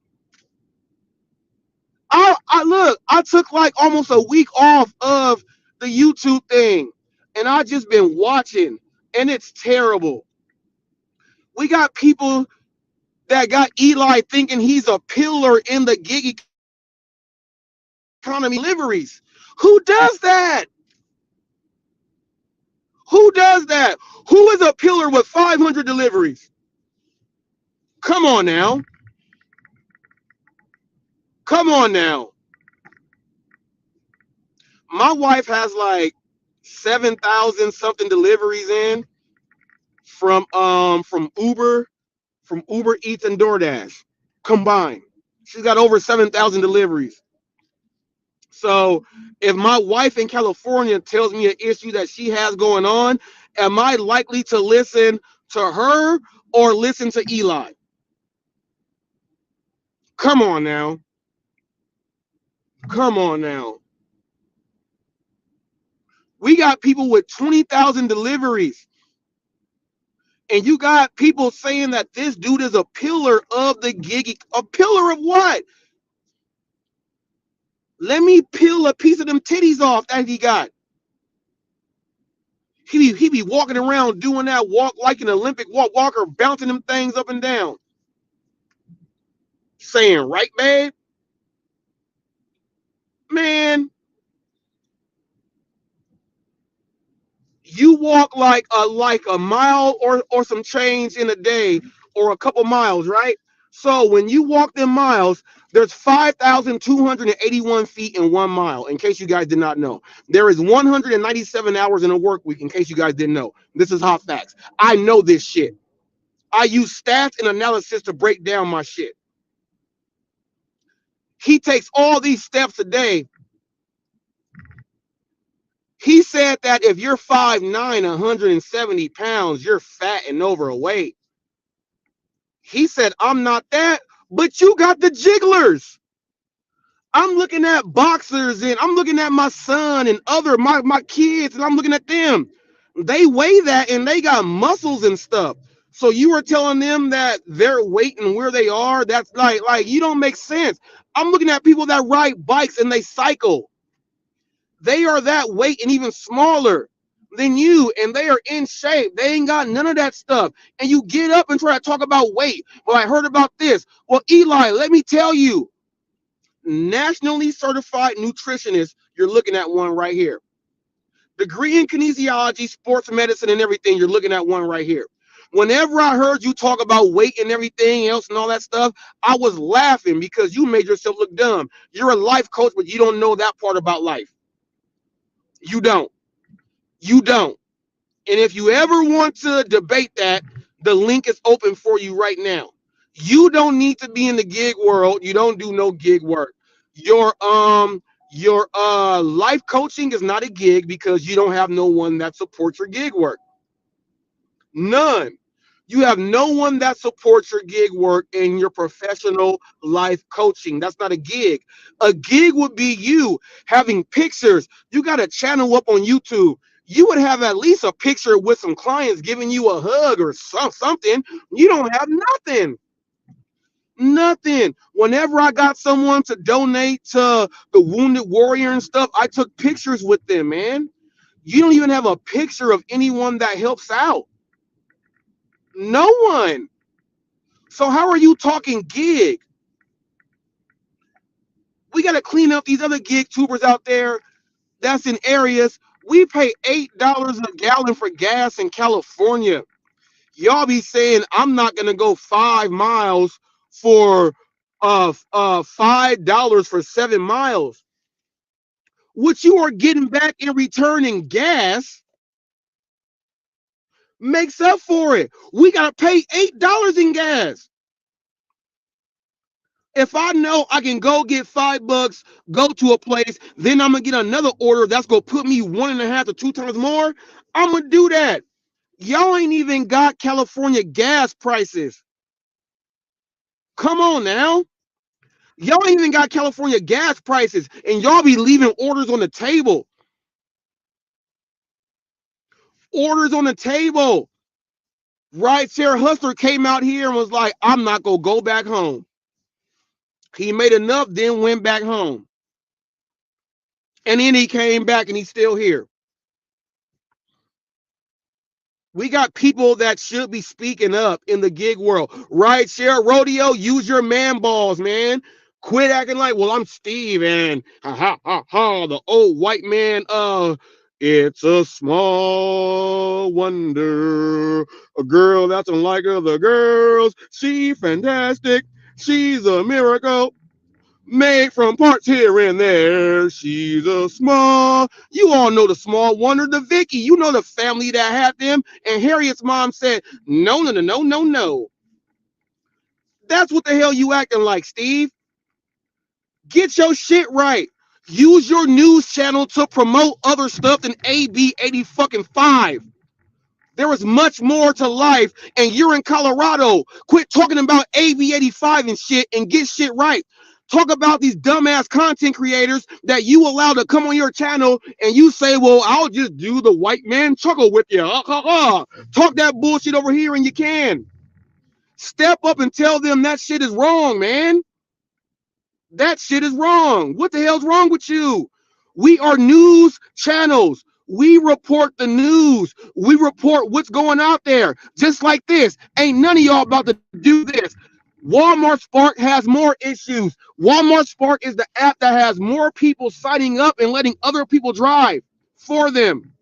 I look, I took like almost a week off of the YouTube thing, and I just been watching, and it's terrible. We got people that got Eli thinking he's a pillar in the gig economy deliveries. Who does that? Who does that? Who is a pillar with 500 deliveries? Come on now. Come on now. My wife has like 7,000 something deliveries in from Uber Eats and DoorDash combined. She's got over 7,000 deliveries. So if my wife in California tells me an issue that she has going on, am I likely to listen to her or listen to Eli? Come on now. Come on now. We got people with 20,000 deliveries. And you got people saying that this dude is a pillar of the gig. A pillar of what? Let me peel a piece of them titties off that he got. He be walking around doing that walk like an Olympic walker, bouncing them things up and down. Saying, right, babe? Man, you walk like a mile or some change in a day or a couple miles, right? So when you walk them miles, there's 5,281 feet in 1 mile, in case you guys did not know. There is 197 hours in a work week, in case you guys didn't know. This is hot facts. I know this shit. I use stats and analysis to break down my shit. He takes all these steps a day. He said that if you're 5'9", 170 pounds, you're fat and overweight. He said, I'm not that, but you got the jigglers. I'm looking at boxers and I'm looking at my son and my kids, and I'm looking at them. They weigh that and they got muscles and stuff. So you were telling them that their weight and where they are, that's like you don't make sense. I'm looking at people that ride bikes and they cycle. They are that weight and even smaller than you, and they are in shape. They ain't got none of that stuff. And you get up and try to talk about weight. Well, I heard about this. Well, Eli, let me tell you, nationally certified nutritionist, you're looking at one right here. Degree in kinesiology, sports medicine, and everything, you're looking at one right here. Whenever I heard you talk about weight and everything else and all that stuff, I was laughing because you made yourself look dumb. You're a life coach, but you don't know that part about life. You don't. You don't. And if you ever want to debate that, the link is open for you right now. You don't need to be in the gig world. You don't do no gig work. Your life coaching is not a gig because you don't have no one that supports your gig work. None. You have no one that supports your gig work in your professional life coaching. That's not a gig. A gig would be you having pictures. You got a channel up on YouTube. You would have at least a picture with some clients giving you a hug or something. You don't have nothing. Nothing. Whenever I got someone to donate to the Wounded Warrior and stuff, I took pictures with them, man. You don't even have a picture of anyone that helps out. No one. So how are you talking gig? We got to clean up these other gig tubers out there that's in areas. We pay $8 a gallon for gas in California. Y'all be saying I'm not gonna go 5 miles for $5 for 7 miles. What you are getting back in return in gas makes up for it. We gotta pay $8 in gas. If I know I can go get $5, go to a place, then I'm gonna get another order that's gonna put me 1.5 to 2 times more, I'm gonna do that. Y'all ain't even got California gas prices. Come on now. Y'all ain't even got California gas prices, and y'all be leaving orders on the table. Orders on the table. Right, Sarah Hustler came out here and was like, I'm not gonna go back home. He made enough, then went back home. And then he came back and he's still here. We got people that should be speaking up in the gig world. Right, Share Rodeo, use your man balls, man. Quit acting like, well, I'm Steve and the old white man. It's a small wonder. A girl that's unlike other girls. She fantastic. She's a miracle. Made from parts here and there. She's a small. You all know the small wonder, the Vicky. You know the family that had them. And Harriet's mom said, no, no, no, no, no, no. That's what the hell you acting like, Steve. Get your shit right. Use your news channel to promote other stuff than AB 80 fucking 5. There is much more to life, and you're in Colorado. Quit talking about AB 85 and shit and get shit right. Talk about these dumbass content creators that you allow to come on your channel and you say, well, I'll just do the white man chuckle with you. Talk that bullshit over here and you can. Step up and tell them that shit is wrong, man. That shit is wrong. What the hell's wrong with you? We are news channels. We report the news. We report what's going out there. Just like this. Ain't none of y'all about to do this. Walmart Spark has more issues. Walmart Spark is the app that has more people signing up and letting other people drive for them.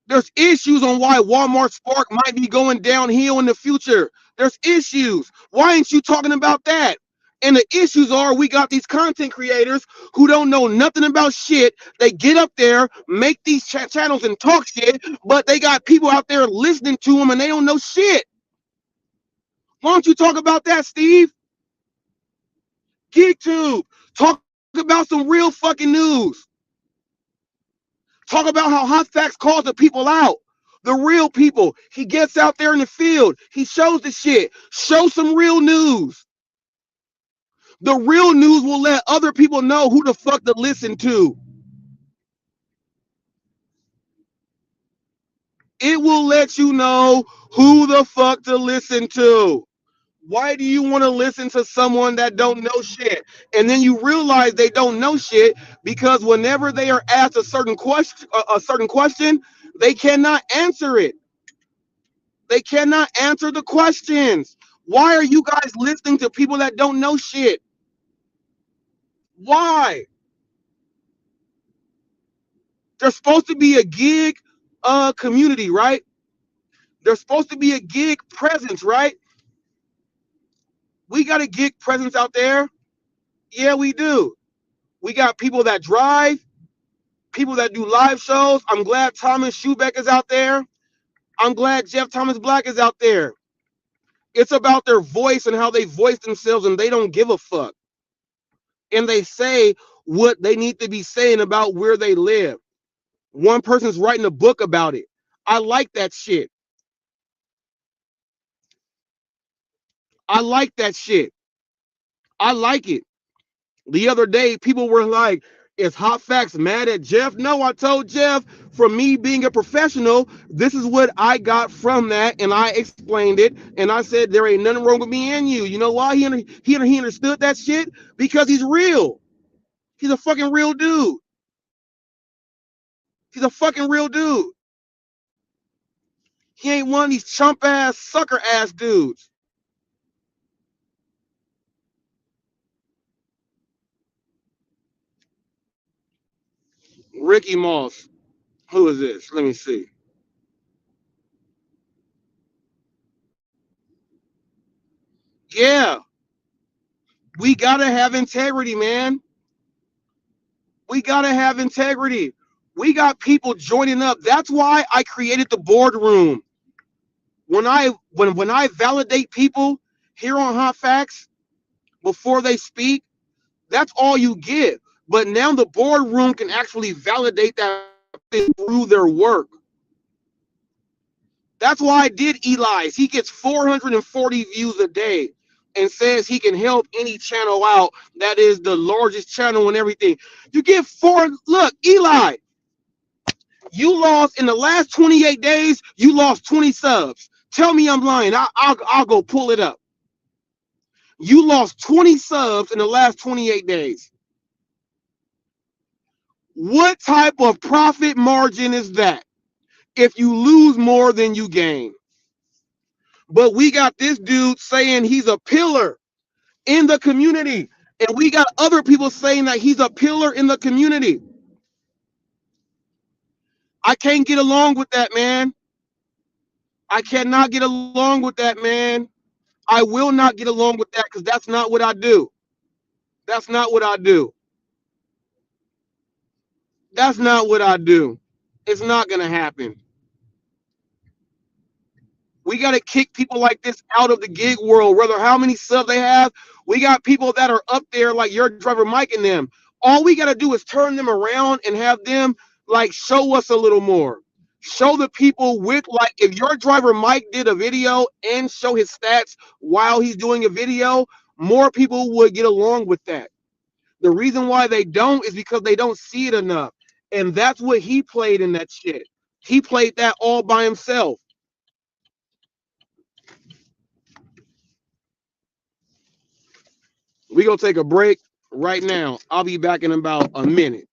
There's issues on why Walmart Spark might be going downhill in the future. There's issues. Why ain't you talking about that? And the issues are we got these content creators who don't know nothing about shit. They get up there, make these channels and talk shit, but they got people out there listening to them and they don't know shit. Why don't you talk about that, Steve? GeekTube, talk about some real fucking news. Talk about how HotFacts calls the people out. The real people. He gets out there in the field. He shows the shit. Show some real news. The real news will let other people know who the fuck to listen to. It will let you know who the fuck to listen to. Why do you want to listen to someone that don't know shit? And then you realize they don't know shit because whenever they are asked a certain question, they cannot answer it. They cannot answer the questions. Why are you guys listening to people that don't know shit? Why? There's supposed to be a gig community, right? There's supposed to be a gig presence, right? We got a gig presence out there. Yeah, we do. We got people that drive, people that do live shows. I'm glad Thomas Schubeck is out there. I'm glad Jeff Thomas Black is out there. It's about their voice and how they voice themselves, and they don't give a fuck. And they say what they need to be saying about where they live. One person's writing a book about it. I like that shit. I like that shit. I like it. The other day, people were like, is HotFacts mad at Jeff? No, I told Jeff, from me being a professional, this is what I got from that, and I explained it, and I said there ain't nothing wrong with me and you. You know why he understood that shit? Because he's real. He's a fucking real dude. He's a fucking real dude. He ain't one of these chump ass, sucker ass dudes. Ricky Moss. Who is this? Let me see. Yeah, we gotta have integrity, man. We gotta have integrity. We got people joining up. That's why I created the boardroom. When I validate people here on HotFacts before they speak, that's all you get. But now the boardroom can actually validate that through their work. That's why I did Eli's. He gets 440 views a day and says he can help any channel out that is the largest channel and everything. You get look, Eli, You lost in the last 28 days. You lost 20 subs. Tell me I'm lying. I'll go pull it up. You lost 20 subs in the last 28 days. What type of profit margin is that if you lose more than you gain? But we got this dude saying he's a pillar in the community, and we got other people saying that he's a pillar in the community. I can't get along with that, man. I cannot get along with that, man. I will not get along with that because that's not what I do. That's not what I do. That's not what I do. It's not going to happen. We got to kick people like this out of the gig world, whether how many subs they have. We got people that are up there like your driver Mike and them. All we got to do is turn them around and have them like show us a little more. Show the people with like if your driver Mike did a video and show his stats while he's doing a video, more people would get along with that. The reason why they don't is because they don't see it enough. And that's what he played in that shit. He played that all by himself. We gonna take a break right now. I'll be back in about a minute.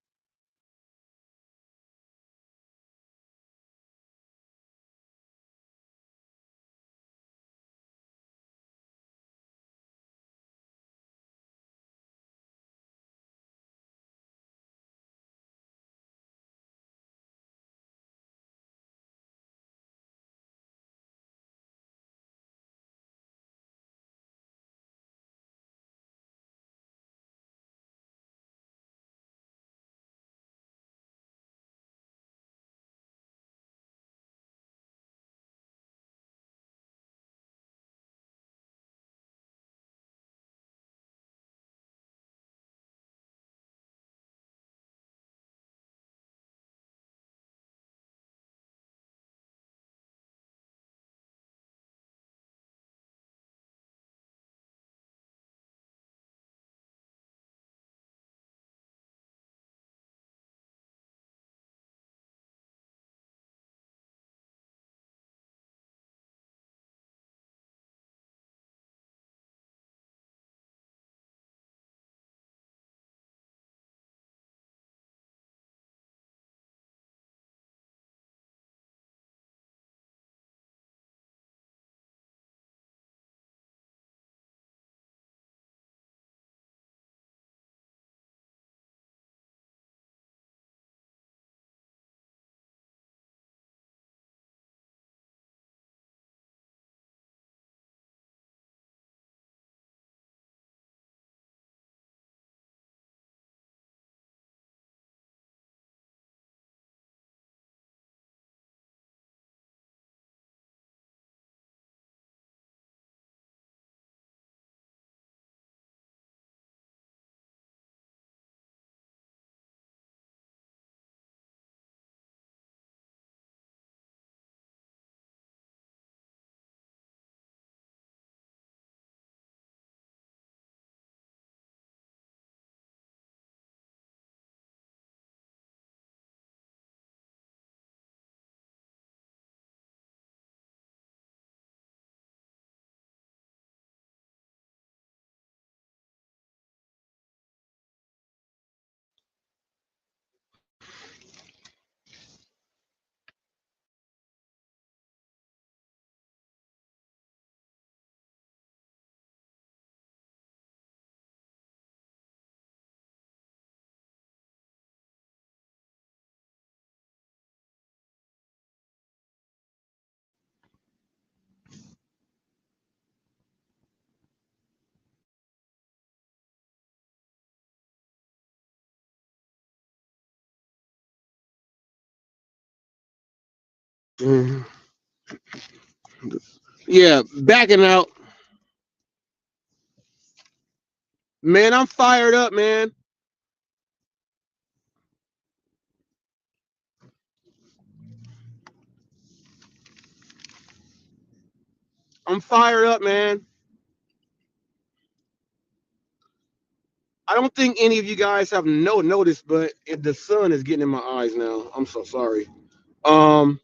Mhm. Yeah, backing out. Man, I'm fired up, man. I'm fired up, man. I don't think any of you guys have noticed, but the sun is getting in my eyes now. I'm so sorry. Um,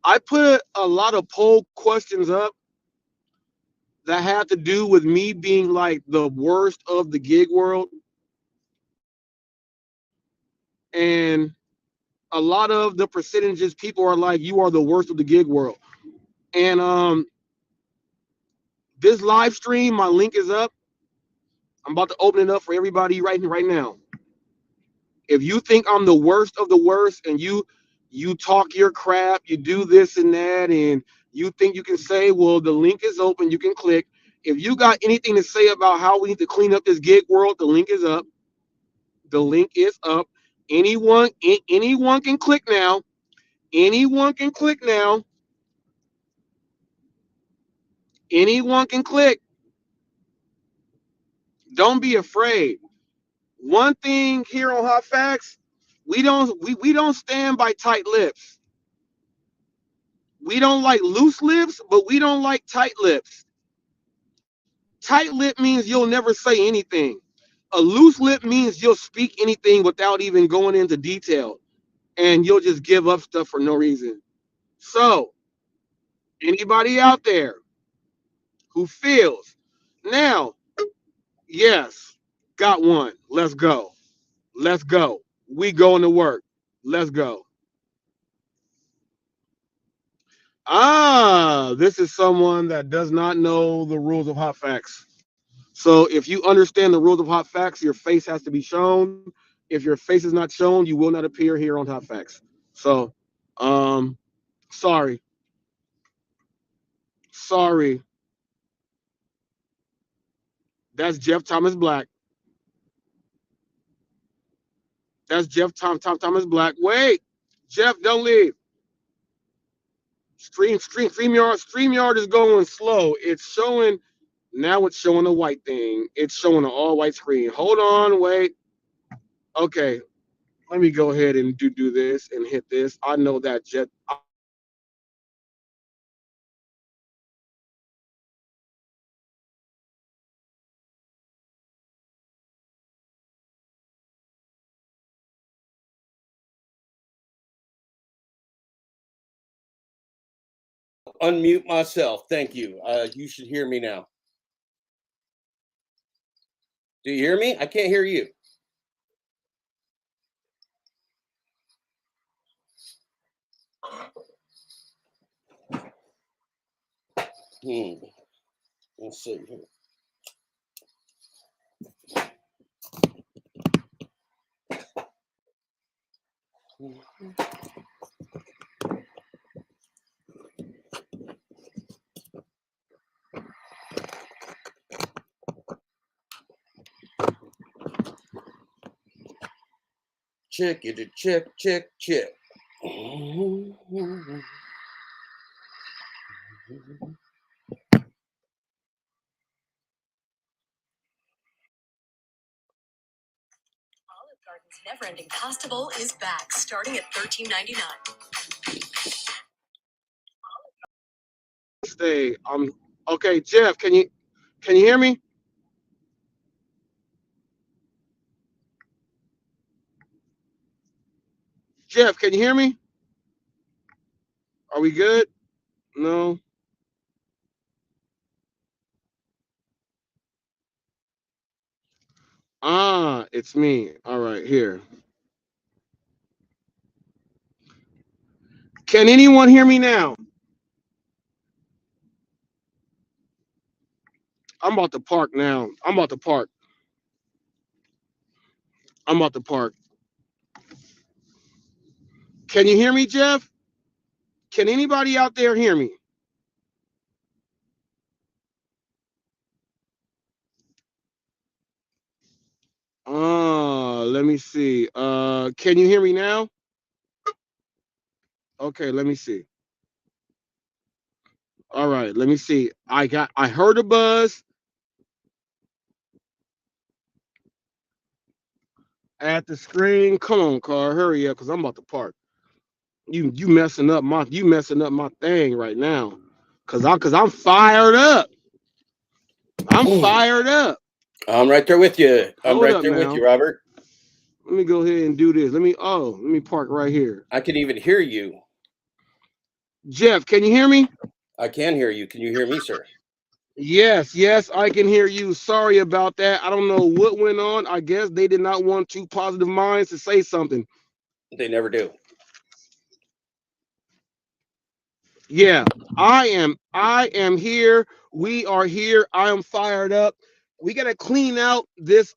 I put a lot of poll questions up that had to do with me being like the worst of the gig world, and a lot of the percentages people are like, you are the worst of the gig world. And this live stream, my link is up. I'm about to open it up for everybody right now. If you think I'm the worst of the worst, and you talk your crap, you do this and that, and you think you can say, well, the link is open, you can click. If you got anything to say about how we need to clean up this gig world, the link is up. The link is up. Anyone can click now. Anyone can click now. Anyone can click. Don't be afraid. One thing here on Hot Facts, we don't stand by tight lips. We don't like loose lips, but we don't like tight lips. Tight lip means you'll never say anything. A loose lip means you'll speak anything without even going into detail, and you'll just give up stuff for no reason. So, anybody out there who feels, now, yes, got one. Let's go. Let's go. We going to work. Let's go. This is someone that does not know the rules of Hot Facts. So if you understand the rules of Hot Facts, your face has to be shown. If your face is not shown, you will not appear here on Hot Facts. So, um, sorry. Sorry. That's Jeff Thomas Black. That's Jeff Thomas Black. Wait, Jeff, don't leave. StreamYard is going slow. It's showing now. It's showing a white thing. It's showing an all white screen. Hold on, wait. Okay, let me go ahead and do this and hit this. I know that Jeff. Unmute myself. Thank you. You should hear me now. Do you hear me? I can't hear you. Let's see here. Check it, check. Never-ending pasta bowl is back, starting at $13.99. Stay. Okay, Jeff. Can you hear me? Jeff, can you hear me? Are we good? No. It's me. All right, here. Can anyone hear me now? I'm about to park now. I'm about to park. Can you hear me, Jeff? Can anybody out there hear me? Let me see. Can you hear me now? Okay, let me see. All right, let me see. I heard a buzz at the screen. Come on, car, hurry up, cause I'm about to park. You messing up my thing right now. Cause I'm fired up. I'm fired up. I'm right there with you. I'm Hold right up there with now. you, Robert. Let me go ahead and do this. Let me park right here. I can even hear you. Jeff, can you hear me? I can hear you. Can you hear me, sir? Yes, yes, I can hear you. Sorry about that. I don't know what went on. I guess they did not want two positive minds to say something. They never do. Yeah, I am here. We are here. I am fired up. We got to clean out this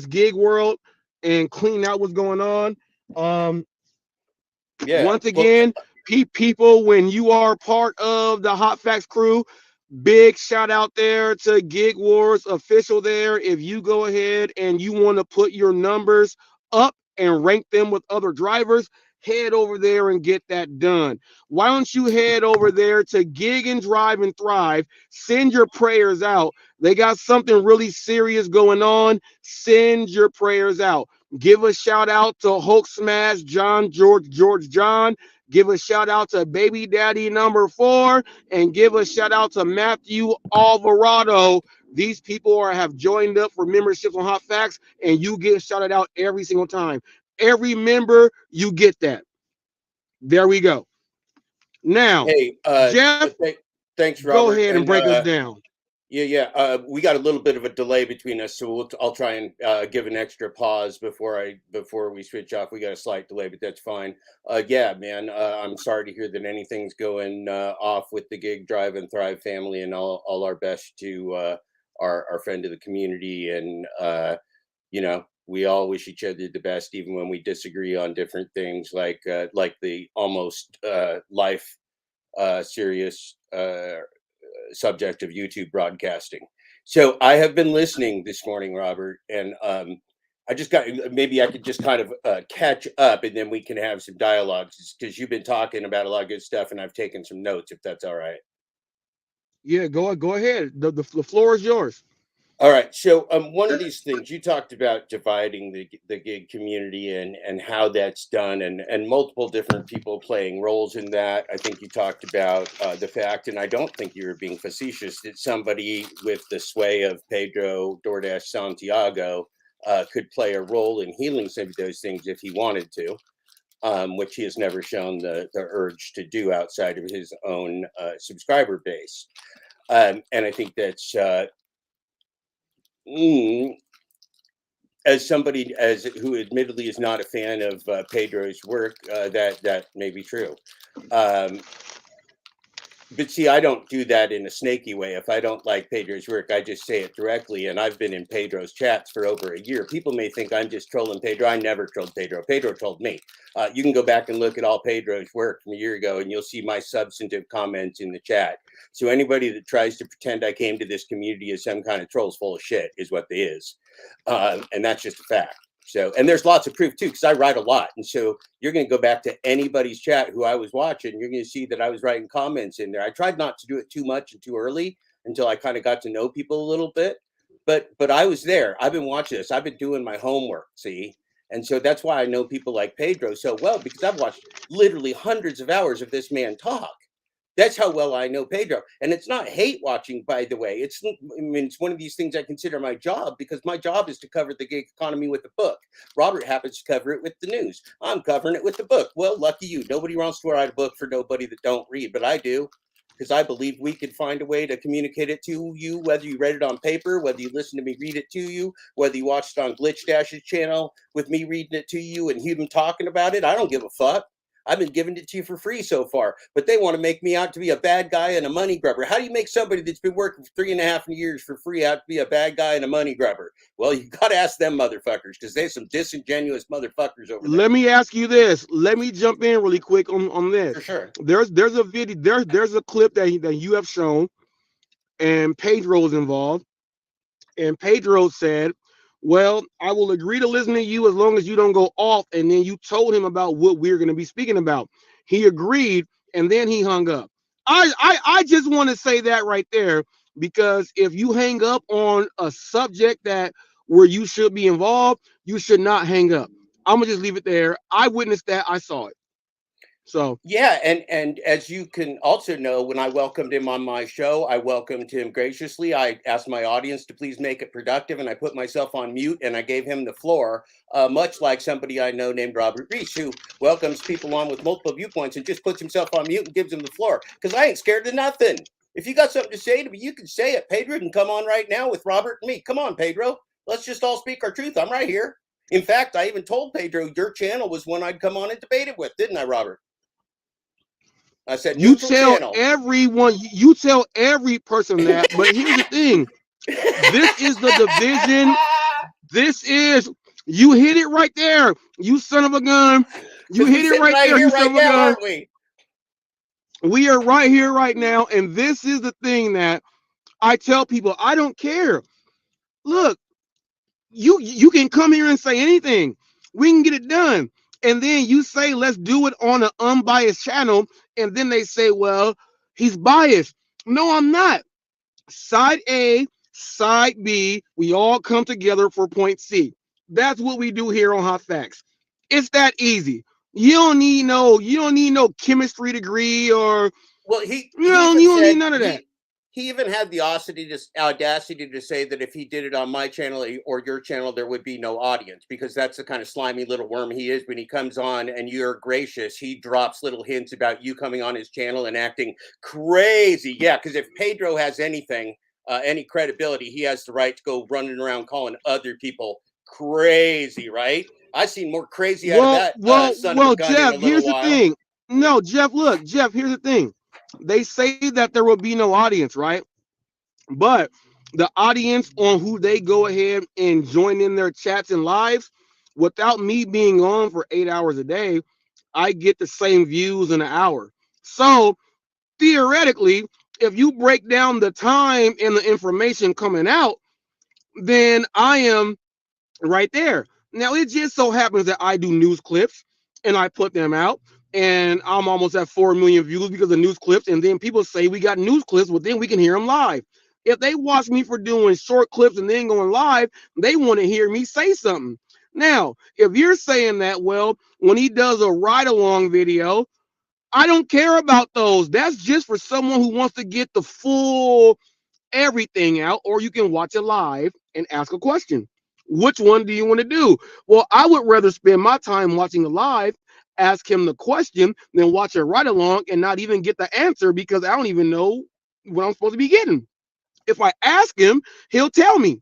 gig world and clean out what's going on. Um Yeah. Once Well, again, people, when you are part of the Hot Facts crew, big shout out there to Gig Wars official there. If you go ahead and you want to put your numbers up and rank them with other drivers, head over there and get that done. Why don't you head over there to Gig and Drive and Thrive? Send your prayers out. They got something really serious going on. Send your prayers out. Give a shout out to Hulk Smash, John George John. Give a shout out to Baby Daddy number 4, and give a shout out to Matthew Alvarado. These people have joined up for memberships on Hot Facts, and you get shouted out every single time. Every member, you get that. There we go. Now, hey, Jeff, thanks, go Robert. ahead and And break us down. yeah. We got a little bit of a delay between us, so I'll try and give an extra pause before we switch off. We got a slight delay, but that's fine. Yeah, man. I'm sorry to hear that anything's going off with the Gig Drive and Thrive family, and all our best to our friend of the community. And we all wish each other the best, even when we disagree on different things, like the almost life serious subject of YouTube broadcasting. So I have been listening this morning, Robert, and I just got maybe I could just kind of catch up, and then we can have some dialogues because you've been talking about a lot of good stuff, and I've taken some notes, if that's all right. Yeah, go ahead. The floor is yours. All right. So one of these things you talked about dividing the gig community and how that's done and multiple different people playing roles in that. I think you talked about the fact, and I don't think you were being facetious, that somebody with the sway of Pedro DoorDash Santiago could play a role in healing some of those things if he wanted to, which he has never shown the urge to do outside of his own subscriber base. And I think that's Mm, as somebody as who admittedly is not a fan of Pedro's work, that may be true. Um, but see, I don't do that in a snaky way. If I don't like Pedro's work, I just say it directly. And I've been in Pedro's chats for over a year. People may think I'm just trolling Pedro. I never trolled Pedro. Pedro trolled me. You can go back and look at all Pedro's work from a year ago, and you'll see my substantive comments in the chat. So anybody that tries to pretend I came to this community as some kind of troll's full of shit is what they is. And that's just a fact. So, and there's lots of proof too, because I write a lot. And so you're going to go back to anybody's chat who I was watching. You're going to see that I was writing comments in there. I tried not to do it too much and too early until I kind of got to know people a little bit. But I was there. I've been watching this. I've been doing my homework, see? And so that's why I know people like Pedro so well, because I've watched literally hundreds of hours of this man talk. That's how well I know Pedro. And it's not hate watching, by the way. It's one of these things I consider my job, because my job is to cover the gig economy with the book. Robert happens to cover it with the news. I'm covering it with the book. Well, lucky you. Nobody wants to write a book for nobody that don't read, but I do, because I believe we could find a way to communicate it to you, whether you read it on paper, whether you listen to me read it to you, whether you watched it on Glitch Dash's channel with me reading it to you and him talking about it. I don't give a fuck. I've been giving it to you for free so far, but they want to make me out to be a bad guy and a money grubber. How do you make somebody that's been working for 3.5 years for free out to be a bad guy and a money grubber? Well, you got to ask them motherfuckers, because there's some disingenuous motherfuckers over there. Let me ask you this. Let me jump in really quick on this. For sure. There's a video. There's a clip that you have shown, and Pedro is involved. And Pedro said, "Well, I will agree to listen to you as long as you don't go off." And then you told him about what we're going to be speaking about. He agreed, and then he hung up. I just want to say that right there, because if you hang up on a subject that where you should be involved, you should not hang up. I'm gonna just leave it there. I witnessed that. I saw it. So Yeah, and as you can also know, when I welcomed him on my show, I welcomed him graciously. I asked my audience to please make it productive, and I put myself on mute and I gave him the floor, much like somebody I know named Robert Reese, who welcomes people on with multiple viewpoints and just puts himself on mute and gives them the floor. Because I ain't scared of nothing. If you got something to say to me, you can say it. Pedro can come on right now with Robert and me. Come on, Pedro. Let's just all speak our truth. I'm right here. In fact, I even told Pedro your channel was one I'd come on and debate it with, didn't I, Robert? I said you neutral tell channel. everyone, you tell every person that. But here's the thing: this is the division. This is, you hit it right there, you son of a gun. You Because we're hit it sitting right right there, here, you son right of a now, gun. aren't we? We are right here, right now, and this is the thing that I tell people. I don't care. Look, you can come here and say anything. We can get it done. And then you say, let's do it on an unbiased channel. And then they say, well, he's biased. No, I'm not. Side A, side B, we all come together for point C. That's what we do here on Hot Facts. It's that easy. You don't need no chemistry degree, or Well, he you even don't need said none of that. he even had the audacity to say that if he did it on my channel or your channel, there would be no audience, because that's the kind of slimy little worm he is. When he comes on and you're gracious, he drops little hints about you coming on his channel and acting crazy. Yeah, because if Pedro has anything, any credibility, he has the right to go running around calling other people crazy, right? I've seen more crazy out of that son of a gun in a Jeff, little here's the while. thing. No, Jeff, look, Jeff, here's the thing. They say that there will be no audience, right? But the audience on who they go ahead and join in their chats and lives, without me being on for 8 hours a day, I get the same views in an hour. So theoretically, if you break down the time and the information coming out, then I am right there. Now, it just so happens that I do news clips and I put them out, and I'm almost at 4 million views because of news clips. And then people say we got news clips, but then we can hear them live. If they watch me for doing short clips and then going live, they want to hear me say something. Now, if you're saying that, well, when he does a ride along video, I don't care about those. That's just for someone who wants to get the full everything out, or you can watch it live and ask a question. Which one do you want to do? Well, I would rather spend my time watching the live, ask him the question, than watch it right along and not even get the answer, because I don't even know what I'm supposed to be getting. If I ask him, he'll tell me.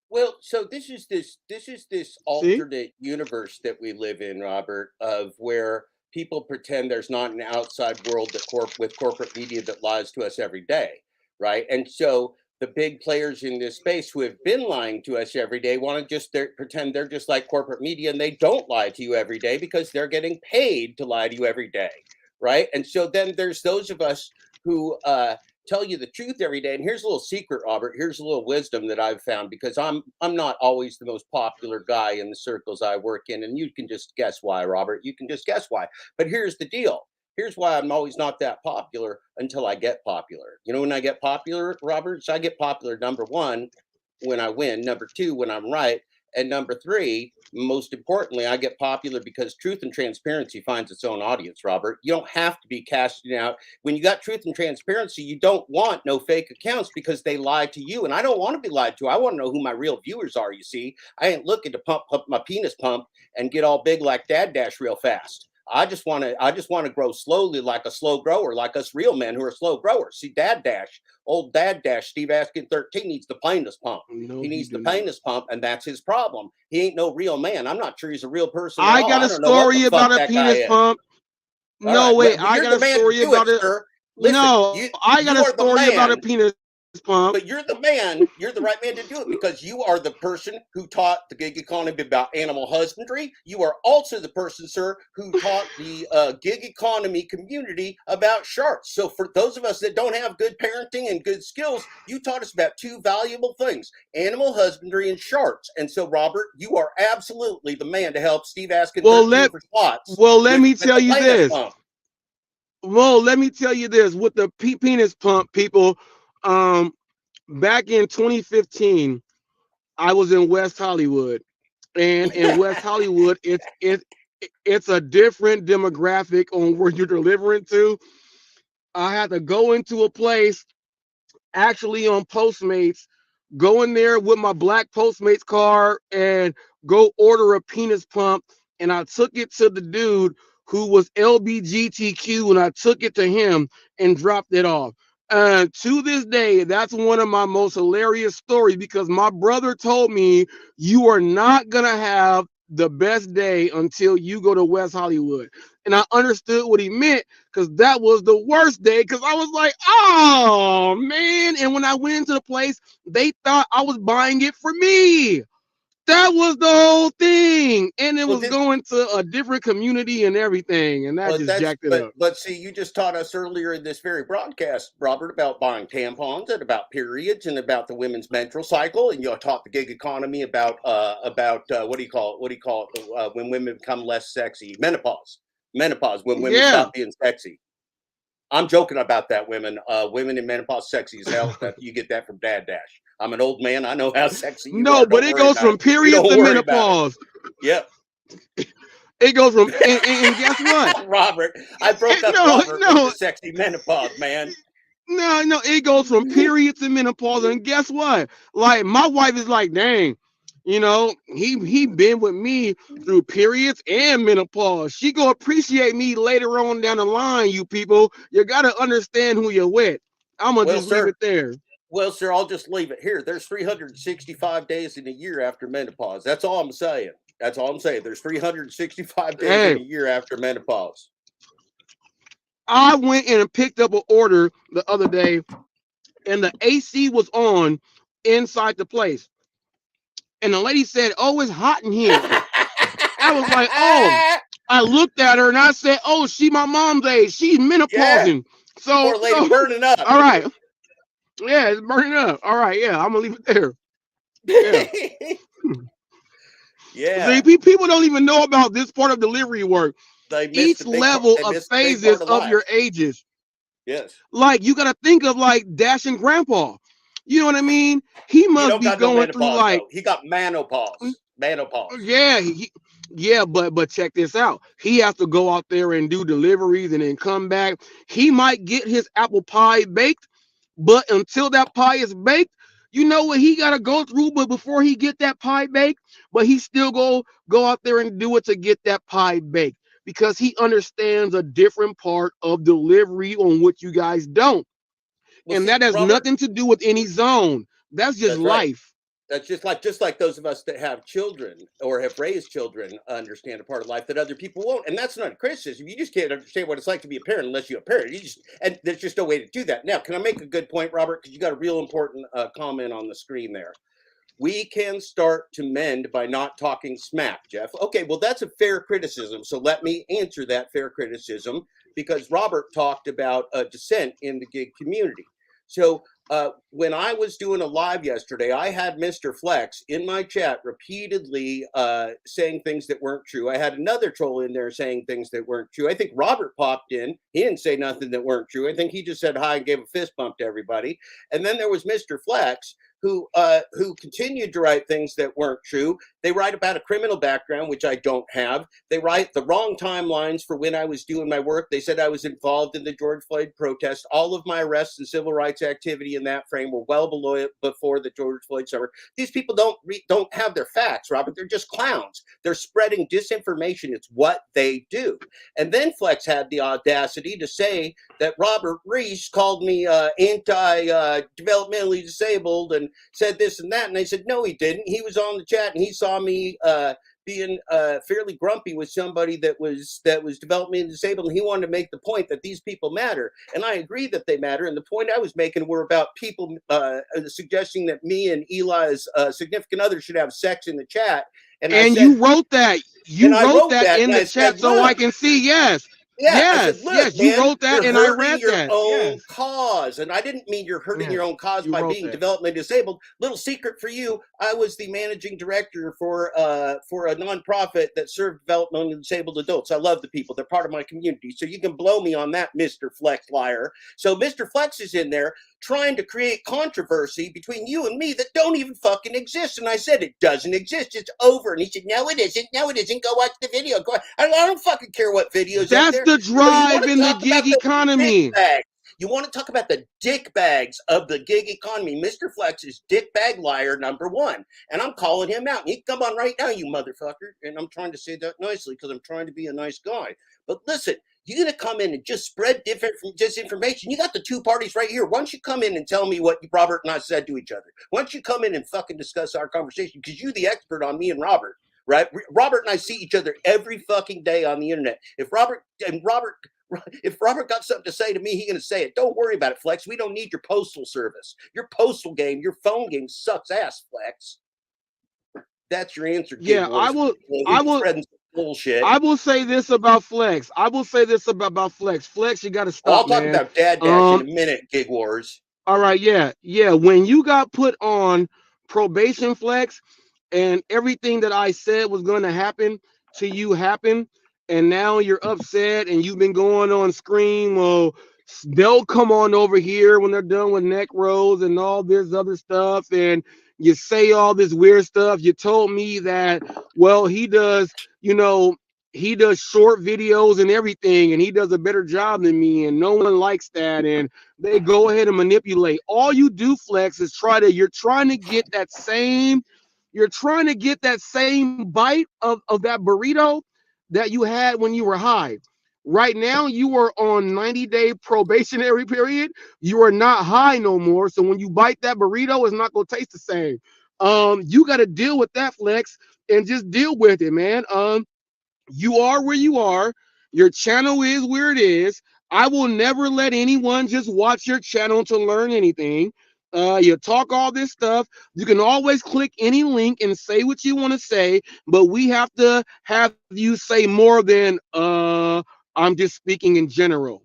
Well, so this is this See? alternate universe that we live in, Robert, of where people pretend there's not an outside world that with corporate media that lies to us every day, right? And so the big players in this space who have been lying to us every day want to just pretend they're just like corporate media, and they don't lie to you every day because they're getting paid to lie to you every day, right? And so then there's those of us who tell you the truth every day. And here's a little secret, Robert. Here's a little wisdom that I've found, because I'm not always the most popular guy in the circles I work in, and you can just guess why, Robert. You can just guess why. But here's the deal. Here's why I'm always not that popular until I get popular. You know when I get popular, Robert? So I get popular, number one, when I win, number two, when I'm right, and number three, most importantly, I get popular because truth and transparency finds its own audience, Robert. You don't have to be casting out. When you got truth and transparency, you don't want no fake accounts because they lie to you. And I don't want to be lied to. I want to know who my real viewers are, you see. I ain't looking to pump my penis pump and get all big like Dad Dash real fast. I just want to grow slowly, like a slow grower, like us real men who are slow growers. See, old Dad Dash, Steve Askin 13 needs the penis pump. No, He he needs the do not. penis pump, and that's his problem. He ain't no real man. I'm not sure he's a real person at I all. got I a don't know what the story fuck about a that guy penis is. pump. All No, right, wait, well, I you're got the a man to story do about it, it. sir. Listen, No, I got you a are the story about a man. penis pump. But you're the man, you're the right man to do it, because you are the person who taught the gig economy about animal husbandry. You are also the person, sir, who taught the gig economy community about sharks. So for those of us that don't have good parenting and good skills, you taught us about two valuable things: animal husbandry and sharks. And so, Robert, you are absolutely the man to help Steve Askin Well, 13 let for slots well let me with tell the you penis this. pump. Well, let me tell you this. With the penis pump, people, um, back in 2015, I was in West Hollywood, and in West Hollywood, it's a different demographic on where you're delivering to. I had to go into a place actually on Postmates, go in there with my black Postmates card and go order a penis pump. And I took it to the dude who was LBGTQ and I took it to him and dropped it off. To this day, that's one of my most hilarious stories because my brother told me you are not going to have the best day until you go to West Hollywood. And I understood what he meant because that was the worst day because I was like, oh, man. And when I went into the place, they thought I was buying it for me. That was the whole thing. And it was going to a different community and everything. And that just jacked it up. But see, you just taught us earlier in this very broadcast, Robert, about buying tampons and about periods and about the women's menstrual cycle. And you taught the gig economy about what do you call it? When women become less sexy? Menopause, when women stop being sexy. I'm joking about that, women. Women in menopause sexy as hell. You get that from Dad Dash. I'm an old man. I know how sexy you are. But it goes from period to menopause. Yep. It goes from and guess what? Robert, I broke up Robert with the sexy menopause, man. No, it goes from period to menopause. And guess what? Like my wife is like, dang, you know, he been with me through periods and menopause. She gonna appreciate me later on down the line, you people. You gotta understand who you're with. I'm gonna just leave it there. Well, sir, I'll just leave it here. There's 365 days in a year after menopause. That's all I'm saying. There's 365 days in a year after menopause. I went in and picked up an order the other day, and the AC was on inside the place. And the lady said, "Oh, it's hot in here." I was like, "Oh." I looked at her and I said, "Oh, she my mom's age. She's menopausing." Yeah. So, poor lady burning up. All right. Yeah, it's burning up. All right, yeah, I'm gonna leave it there. Yeah. Yeah. See, people don't even know about this part of delivery work. Each level of phases of your ages. Yes. Like you gotta think of like Dash and Grandpa. You know what I mean? He must be going through like though. He got menopause. Yeah, but check this out. He has to go out there and do deliveries and then come back. He might get his apple pie baked. But until that pie is baked, you know what he got to go through. But before he get that pie baked, but he still go out there and do it to get that pie baked because he understands a different part of delivery on what you guys don't. Well, and that has nothing to do with any zone. That's just life. That's just like those of us that have children or have raised children understand a part of life that other people won't. And that's not a criticism. You just can't understand what it's like to be a parent unless you're a parent. And there's just no way to do that. Now, can I make a good point, Robert? Because you got a real important comment on the screen there. We can start to mend by not talking smack, Jeff. Okay, well, that's a fair criticism. So let me answer that fair criticism because Robert talked about dissent in the gig community. So when I was doing a live yesterday, I had Mr. Flex in my chat repeatedly saying things that weren't true. I had another troll in there saying things that weren't true. I think Robert popped in. He didn't say nothing that weren't true. I think he just said hi and gave a fist bump to everybody. And then there was Mr. Flex, who continued to write things that weren't true. They write about a criminal background, which I don't have. They write the wrong timelines for when I was doing my work. They said I was involved in the George Floyd protest. All of my arrests and civil rights activity in that frame were well before the George Floyd summer. These people don't have their facts, Robert. They're just clowns. They're spreading disinformation. It's what they do. And then Flex had the audacity to say that Robert Reese called me anti-developmentally disabled and said this and that. And I said, no, he didn't. He was on the chat and he saw me being fairly grumpy with somebody that was developmentally disabled. And he wanted to make the point that these people matter. And I agree that they matter. And the point I was making were about people suggesting that me and Eli's significant other should have sex in the chat. And you wrote that. You wrote that in the chat so I can see, yes. Yeah, I said, Yes, look, yes, you man, wrote that you're and I hurting read your that. own Yes, cause. And I didn't mean you're hurting yes, your own cause you by wrote being that. developmentally disabled. Little secret for you, I was the managing director for a nonprofit that served developmentally disabled adults. I love the people. They're part of my community. So you can blow me on that, Mr. Flex liar. So Mr. Flex is in there trying to create controversy between you and me that don't even fucking exist. And I said, it doesn't exist. It's over. And he said, no, it isn't. No, it isn't. Go watch the video. Go. I don't fucking care what video's up That's there. the No, you want drive to in the talk about gig the dick economy. bags. You want to talk about the dick bags of the gig economy. Mr. Flex is dick bag liar number one. And I'm calling him out. And he can come on right now, you motherfucker. And I'm trying to say that nicely because I'm trying to be a nice guy. But listen, you're going to come in and just spread different disinformation. You got the two parties right here. Why don't you come in and tell me what Robert and I said to each other? Why don't you come in and fucking discuss our conversation? Because you're the expert on me and Robert, right? Robert and I see each other every fucking day on the internet. If Robert got something to say to me, he's going to say it. Don't worry about it, Flex. We don't need your postal service. Your postal game, your phone game sucks ass, Flex. That's your answer, Gig Yeah, Wars. I Who's will, spreading some bullshit. I will say this about Flex. I will say this about Flex. Flex, you got to Oh, I'll stop, talk man. about Dad Dash in a minute, Gig Wars. All right, yeah, yeah. When you got put on probation, Flex, and everything that I said was going to happen to you happened, and now you're upset and you've been going on screen. Well, they'll come on over here when they're done with neck rolls and all this other stuff, and you say all this weird stuff. You told me that, well, he does short videos and everything, and he does a better job than me, and no one likes that, and they go ahead and manipulate. All you do, Flex, is you're trying to get that same bite of that burrito that you had when you were high. Right now, you are on 90-day probationary period. You are not high no more. So when you bite that burrito, it's not gonna taste the same. You got to deal with that, Flex, and just deal with it, man. You are where you are. Your channel is where it is. I will never let anyone just watch your channel to learn anything. You talk all this stuff. You can always click any link and say what you want to say, but we have to have you say more than I'm just speaking in general.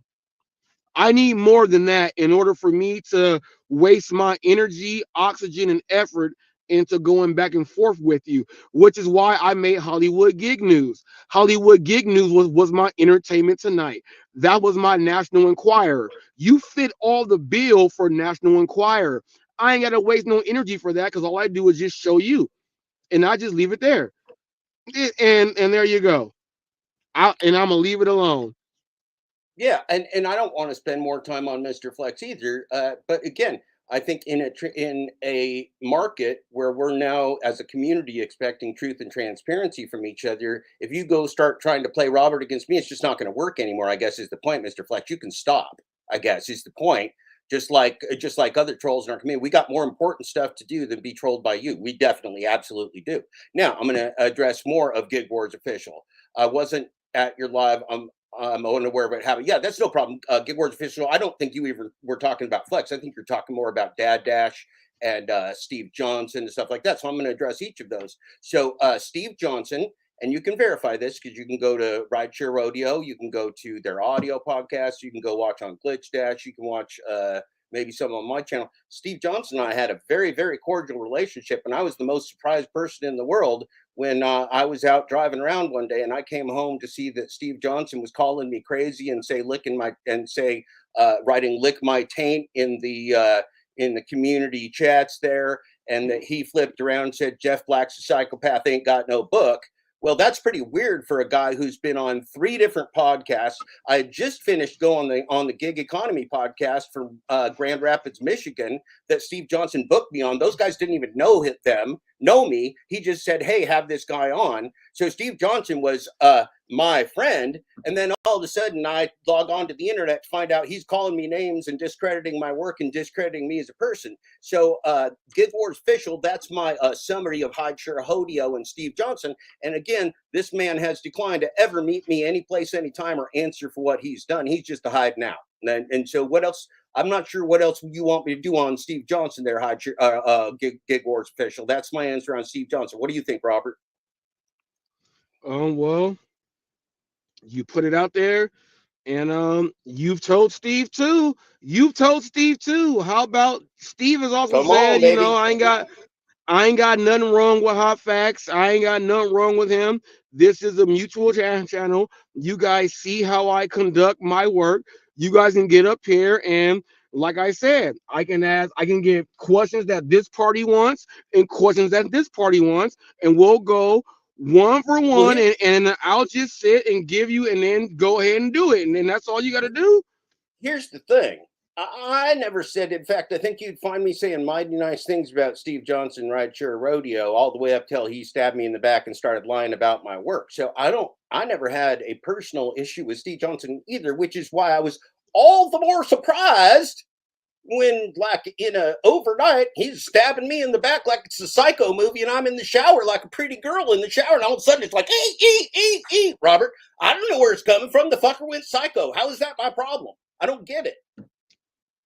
I need more than that in order for me to waste my energy, oxygen, and effort into going back and forth with you, which is why I made Hollywood Gig News. Hollywood Gig News was my entertainment tonight. That was my National Enquirer. You fit all the bill for National Enquirer. I ain't got to waste no energy for that because all I do is just show you, and I just leave it there. And there you go. And I'm gonna leave it alone. Yeah, and I don't want to spend more time on Mr. Flex either. But again, I think in a market where we're now as a community expecting truth and transparency from each other, if you go start trying to play Robert against me, it's just not going to work anymore. I guess is the point, Mr. Flex. You can stop. I guess is the point. Just like other trolls in our community, we got more important stuff to do than be trolled by you. We definitely, absolutely do. Now I'm going to address more of Gig Wars official. I wasn't at your live. I'm unaware of it happening. Yeah, that's no problem. Gig Wars official. I don't think you even were talking about Flex. I think you're talking more about Dad Dash and Steve Johnson and stuff like that. So I'm going to address each of those. So Steve Johnson, and you can verify this because you can go to Rideshare Rodeo, you can go to their audio podcast, you can go watch on Glitch Dash, you can watch maybe some on my channel. Steve Johnson and I had a very, very cordial relationship, and I was the most surprised person in the world when I was out driving around one day and I came home to see that Steve Johnson was calling me crazy and writing "lick my taint" in the community chats there, and that he flipped around and said Jeff Black's a psychopath, ain't got no book. Well, that's pretty weird for a guy who's been on 3 different podcasts. I had just finished going on the Gig Economy podcast from Grand Rapids, Michigan, that Steve Johnson booked me on. Those guys didn't even know me. He just said, "Hey, have this guy on." So Steve Johnson was my friend, and then all of a sudden I log on to the internet to find out he's calling me names and discrediting my work and discrediting me as a person. So Gig Wars official, that's my summary of Hydeshare Hodio and Steve Johnson. And again, this man has declined to ever meet me any place, anytime, or answer for what he's done. He's just a hide now. And so what else? I'm not sure what else you want me to do on Steve Johnson there, Gig Wars official. That's my answer on Steve Johnson. What do you think, Robert? Well, you put it out there. And you've told Steve too. You've told Steve too. How about Steve has also Come on, said, baby. I ain't got nothing wrong with Hot Facts. I ain't got nothing wrong with him. This is a mutual channel. You guys see how I conduct my work. You guys can get up here and, like I said, I can get questions that this party wants and questions that this party wants, and we'll go one for Well, one, and I'll just sit and give you, and then go ahead and do it, and then that's all you got to do. here's the thing. I never said, in fact, I think you'd find me saying mighty nice things about Steve Johnson Rideshare Rodeo all the way up till he stabbed me in the back and started lying about my work. So I never had a personal issue with Steve Johnson either, which is why I was all the more surprised when, like, in a overnight, he's stabbing me in the back like it's a Psycho movie, and I'm in the shower like a pretty girl in the shower, and all of a sudden it's like, Robert, I don't know where it's coming from. The fucker went psycho. How is that my problem? I don't get it.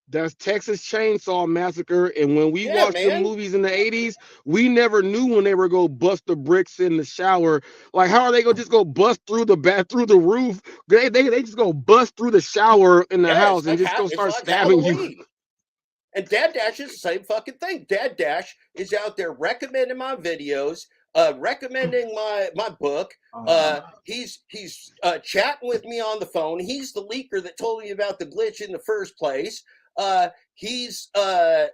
That's Texas Chainsaw Massacre. And when we Yeah, watched the man. movies in the 80s, we never knew when they were going to bust the bricks in the shower. Like, how are they going to just go bust through the roof? They just go bust through the shower in the Yeah, house and just go it's start like stabbing you. Halloween. And Dad Dash is the same fucking thing. Dad Dash is out there recommending my videos, recommending my book. He's chatting with me on the phone. He's the leaker that told me about the glitch in the first place. He's a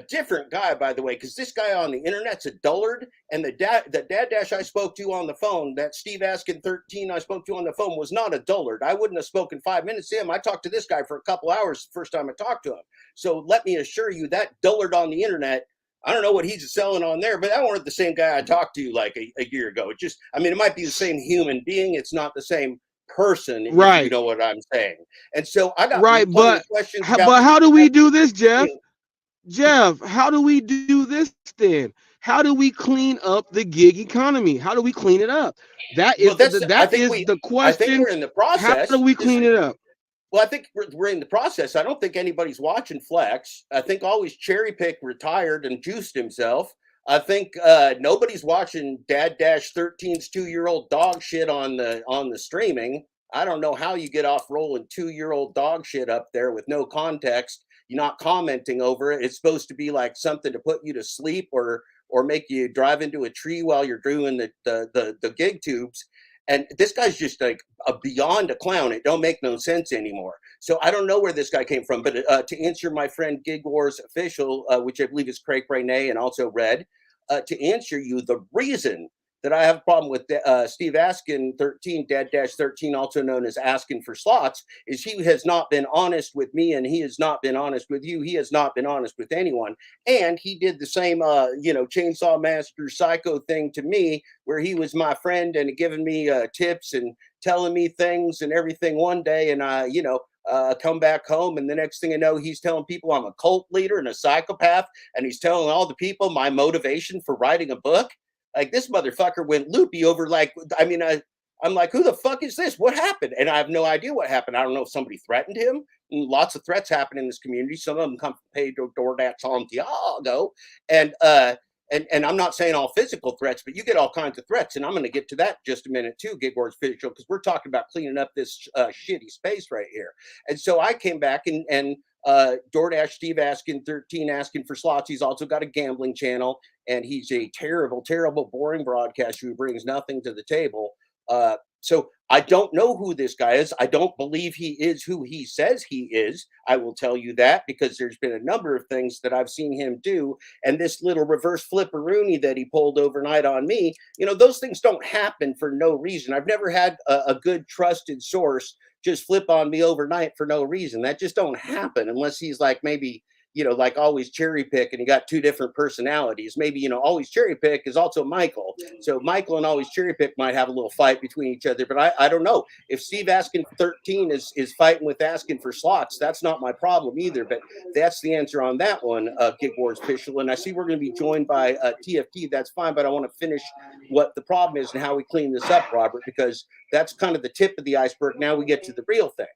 different guy, by the way, because this guy on the internet's a dullard, and the Dad Dash I spoke to on the phone, that Steve Askin 13 I spoke to on the phone, was not a dullard. I wouldn't have spoken 5 minutes to him. I talked to this guy for a couple hours the first time I talked to him. So let me assure you, that dullard on the internet, I don't know what he's selling on there, but that wasn't the same guy I talked to like a year ago. It just, I mean, it might be the same human being. It's not the same person, Right. if you know what I'm saying. And so I got Right, plenty of questions about. but how do we do this, Jeff? Jeff, how do we do this then? How do we clean up the gig economy? How do we clean it up? That is the question. I think we're in the process. How do we clean it up? Well, I think we're in the process. I don't think anybody's watching Flex. I think Always Cherry Pick retired and juiced himself. I think nobody's watching Dad Dash 13's 2-year-old dog shit on the streaming. I don't know how you get off rolling 2-year-old dog shit up there with no context. You're not commenting over it. It's supposed to be like something to put you to sleep or make you drive into a tree while you're doing the gig tubes. And this guy's just like beyond a clown. It don't make no sense anymore. So I don't know where this guy came from. But to answer my friend Gig Wars official, which I believe is Craig Brainay and also Red, to answer you, the reason that I have a problem with Steve Askin 13, Dad Dash 13, also known as Askin for Slots, is he has not been honest with me, and he has not been honest with you. He has not been honest with anyone. And he did the same, Chainsaw Master Psycho thing to me, where he was my friend and giving me tips and telling me things and everything one day. And come back home, and the next thing I know, he's telling people I'm a cult leader and a psychopath, and he's telling all the people my motivation for writing a book. Like, this motherfucker went loopy over, like, I mean, I'm like, who the fuck is this? What happened? And I have no idea what happened. I don't know if somebody threatened him. And lots of threats happen in this community. Some of them come from paid DoorDash Santiago. And I'm not saying all physical threats, but you get all kinds of threats. And I'm going to get to that in just a minute too, Gig Wars Official, because we're talking about cleaning up this shitty space right here. And so I came back and DoorDash Steve Askin 13 asking for slots. He's also got a gambling channel, and he's a terrible, terrible, boring broadcaster who brings nothing to the table. So I don't know who this guy is. I don't believe he is who he says he is. I will tell you that, because there's been a number of things that I've seen him do. And this little reverse flipperoonie that he pulled overnight on me, those things don't happen for no reason. I've never had a good trusted source just flip on me overnight for no reason. That just don't happen unless he's like, maybe, like Always Cherry Pick, and he got two different personalities. Maybe, Always Cherry Pick is also Michael. So Michael and Always Cherry Pick might have a little fight between each other, but I don't know. If Steve Askin 13 is fighting with Askin for slots, that's not my problem either. But that's the answer on that one, Gig Wars Official. And I see we're going to be joined by TFT. That's fine, but I want to finish what the problem is and how we clean this up, Robert, because that's kind of the tip of the iceberg. Now we get to the real thing.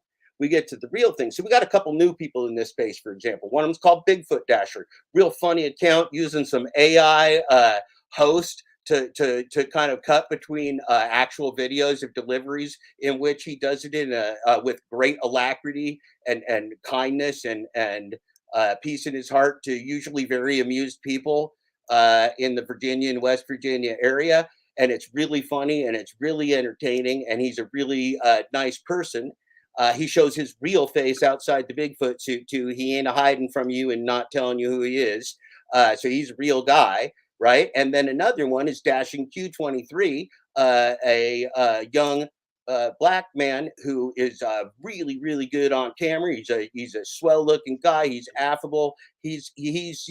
So we got a couple new people in this space, for example. One of them's called Bigfoot Dasher. Real funny account using some AI host to kind of cut between actual videos of deliveries in which he does it in with great alacrity and kindness and peace in his heart to usually very amused people in the Virginia and West Virginia area. And it's really funny and it's really entertaining. And he's a really nice person. He shows his real face outside the Bigfoot suit too. He ain't hiding from you and not telling you who he is. So he's a real guy, right? And then another one is Dashing Q23, a young black man who is really really good on camera. He's a swell looking guy. He's affable. He's he's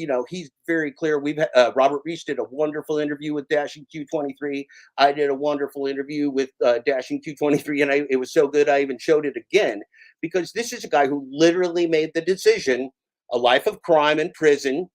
very clear. We've Robert Reese did a wonderful interview with Dashing Q23. I did a wonderful interview with Dashing Q23, and it was so good I even showed it again because this is a guy who literally made the decision: a life of crime and prison,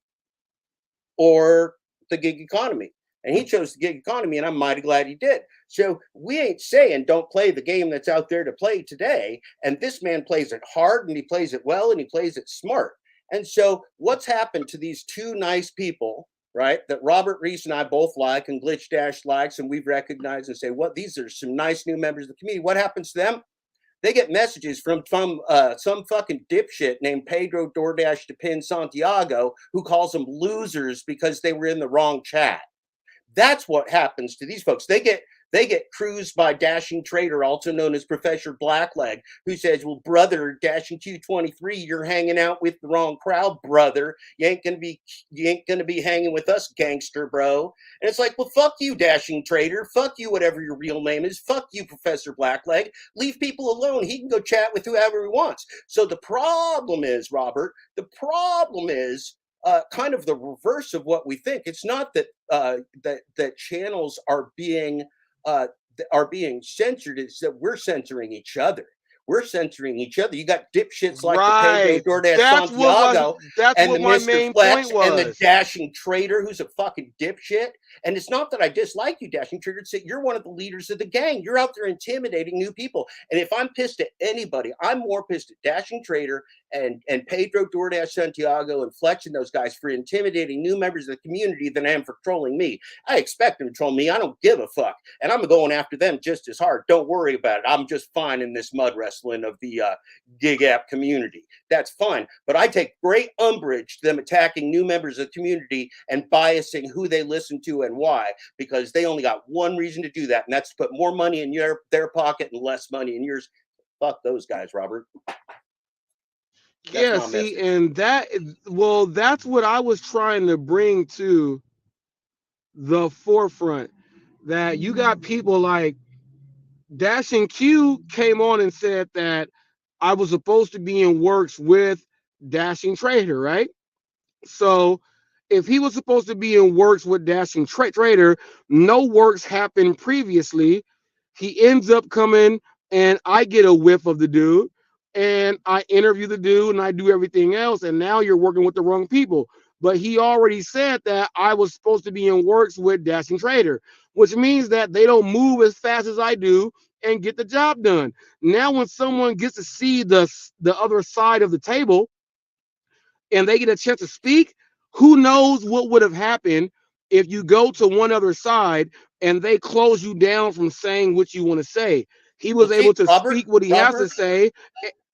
or the gig economy. And he chose the gig economy, and I'm mighty glad he did. So we ain't saying don't play the game that's out there to play today. And this man plays it hard, and he plays it well, and he plays it smart. And so what's happened to these two nice people, right, that Robert Reese and I both like, and Glitch Dash likes, and we've recognized and say, what, these are some nice new members of the community. What happens to them? They get messages from some fucking dipshit named Pedro DoorDash Depin Santiago, who calls them losers because they were in the wrong chat. That's what happens to these folks. They get cruised by Dashing Trader, also known as Professor Blackleg, who says, well, brother, Dashing Q23, you're hanging out with the wrong crowd, brother. You ain't gonna be hanging with us, gangster, bro. And it's like, well, fuck you, Dashing Trader. Fuck you, whatever your real name is. Fuck you, Professor Blackleg. Leave people alone. He can go chat with whoever he wants. So the problem is, Robert, kind of the reverse of what we think. It's not that that channels are being censored. It's that we're censoring each other. We're censoring each other. You got dipshits like the Pedro DoorDash Santiago and the Mr. Flex and the Dashing Trader, who's a fucking dipshit. And it's not that I dislike you, Dashing Trader. It's that you're one of the leaders of the gang. You're out there intimidating new people. And if I'm pissed at anybody, I'm more pissed at Dashing Trader and Pedro DoorDash Santiago and Fletch and those guys for intimidating new members of the community than I am for trolling me. I expect them to troll me. I don't give a fuck. And I'm going after them just as hard. Don't worry about it. I'm just fine in this mud wrestling of the gig app community. That's fine. But I take great umbrage to them attacking new members of the community and biasing who they listen to and why, because they only got one reason to do that, and that's to put more money in their pocket and less money in yours. Fuck those guys, Robert. Yeah, see, and that's what I was trying to bring to the forefront. That you got people like Dashing Q came on and said that I was supposed to be in works with Dashing Trader, right? So if he was supposed to be in works with Dashing Trader, no works happened previously. He ends up coming and I get a whiff of the dude and I interview the dude and I do everything else. And now you're working with the wrong people. But he already said that I was supposed to be in works with Dashing Trader, which means that they don't move as fast as I do and get the job done. Now, when someone gets to see the other side of the table and they get a chance to speak, who knows what would have happened if you go to one other side and they close you down from saying what you want to say. He was able to speak what he has to say.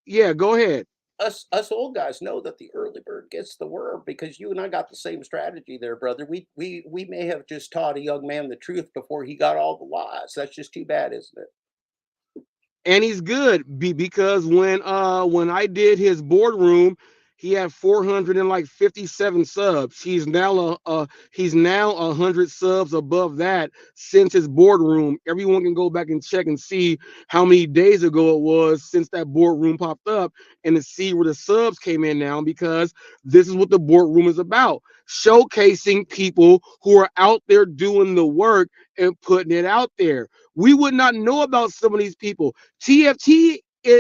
Yeah, go ahead. Us old guys know that the early bird gets the worm, because you and I got the same strategy there, brother. We may have just taught a young man the truth before he got all the lies. That's just too bad, isn't it? And he's good because when I did his boardroom, he had 457 subs. He's now 100 subs above that since his boardroom. Everyone can go back and check and see how many days ago it was since that boardroom popped up, and to see where the subs came in now, because this is what the boardroom is about: showcasing people who are out there doing the work and putting it out there. We would not know about some of these people. TFT,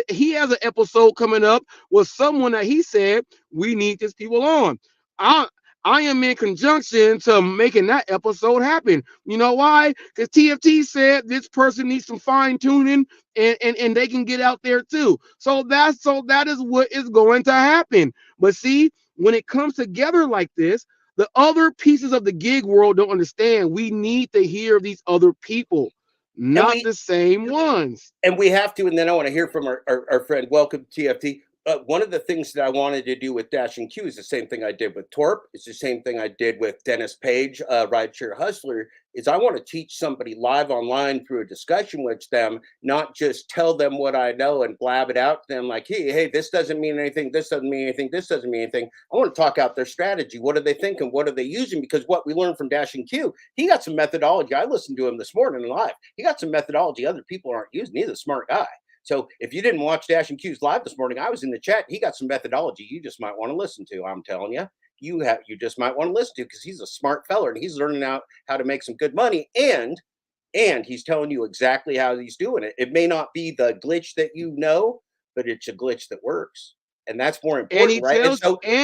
he has an episode coming up with someone that he said we need these people on. I am in conjunction to making that episode happen. You know why? Because TFT said this person needs some fine tuning, and they can get out there too. So that is what is going to happen. But see, when it comes together like this, The other pieces of the gig world don't understand. We need to hear these other people, And not the same ones. we have to, and then I want to hear from our friend. Welcome, TFT. One of the things that I wanted to do with Dash and Q is the same thing I did with Torp. It's the same thing I did with Dennis Page, Rideshare Hustler. Is I want to teach somebody live online through a discussion with them, not just tell them what I know and blab it out to them like, hey, this doesn't mean anything. This doesn't mean anything. This doesn't mean anything. I want to talk out their strategy. What are they thinking? What are they using? Because what we learned from Dash and Q, he got some methodology. I listened to him this morning live. He got some methodology other people aren't using. He's a smart guy. So if you didn't watch Dash and Q's live this morning, I was in the chat. He got some methodology you just might want to listen to. I'm telling you, you just might want to listen to because he's a smart feller and he's learning out how to make some good money and he's telling you exactly how he's doing it. It may not be the glitch that you know, but it's a glitch that works, and that's more And important, right?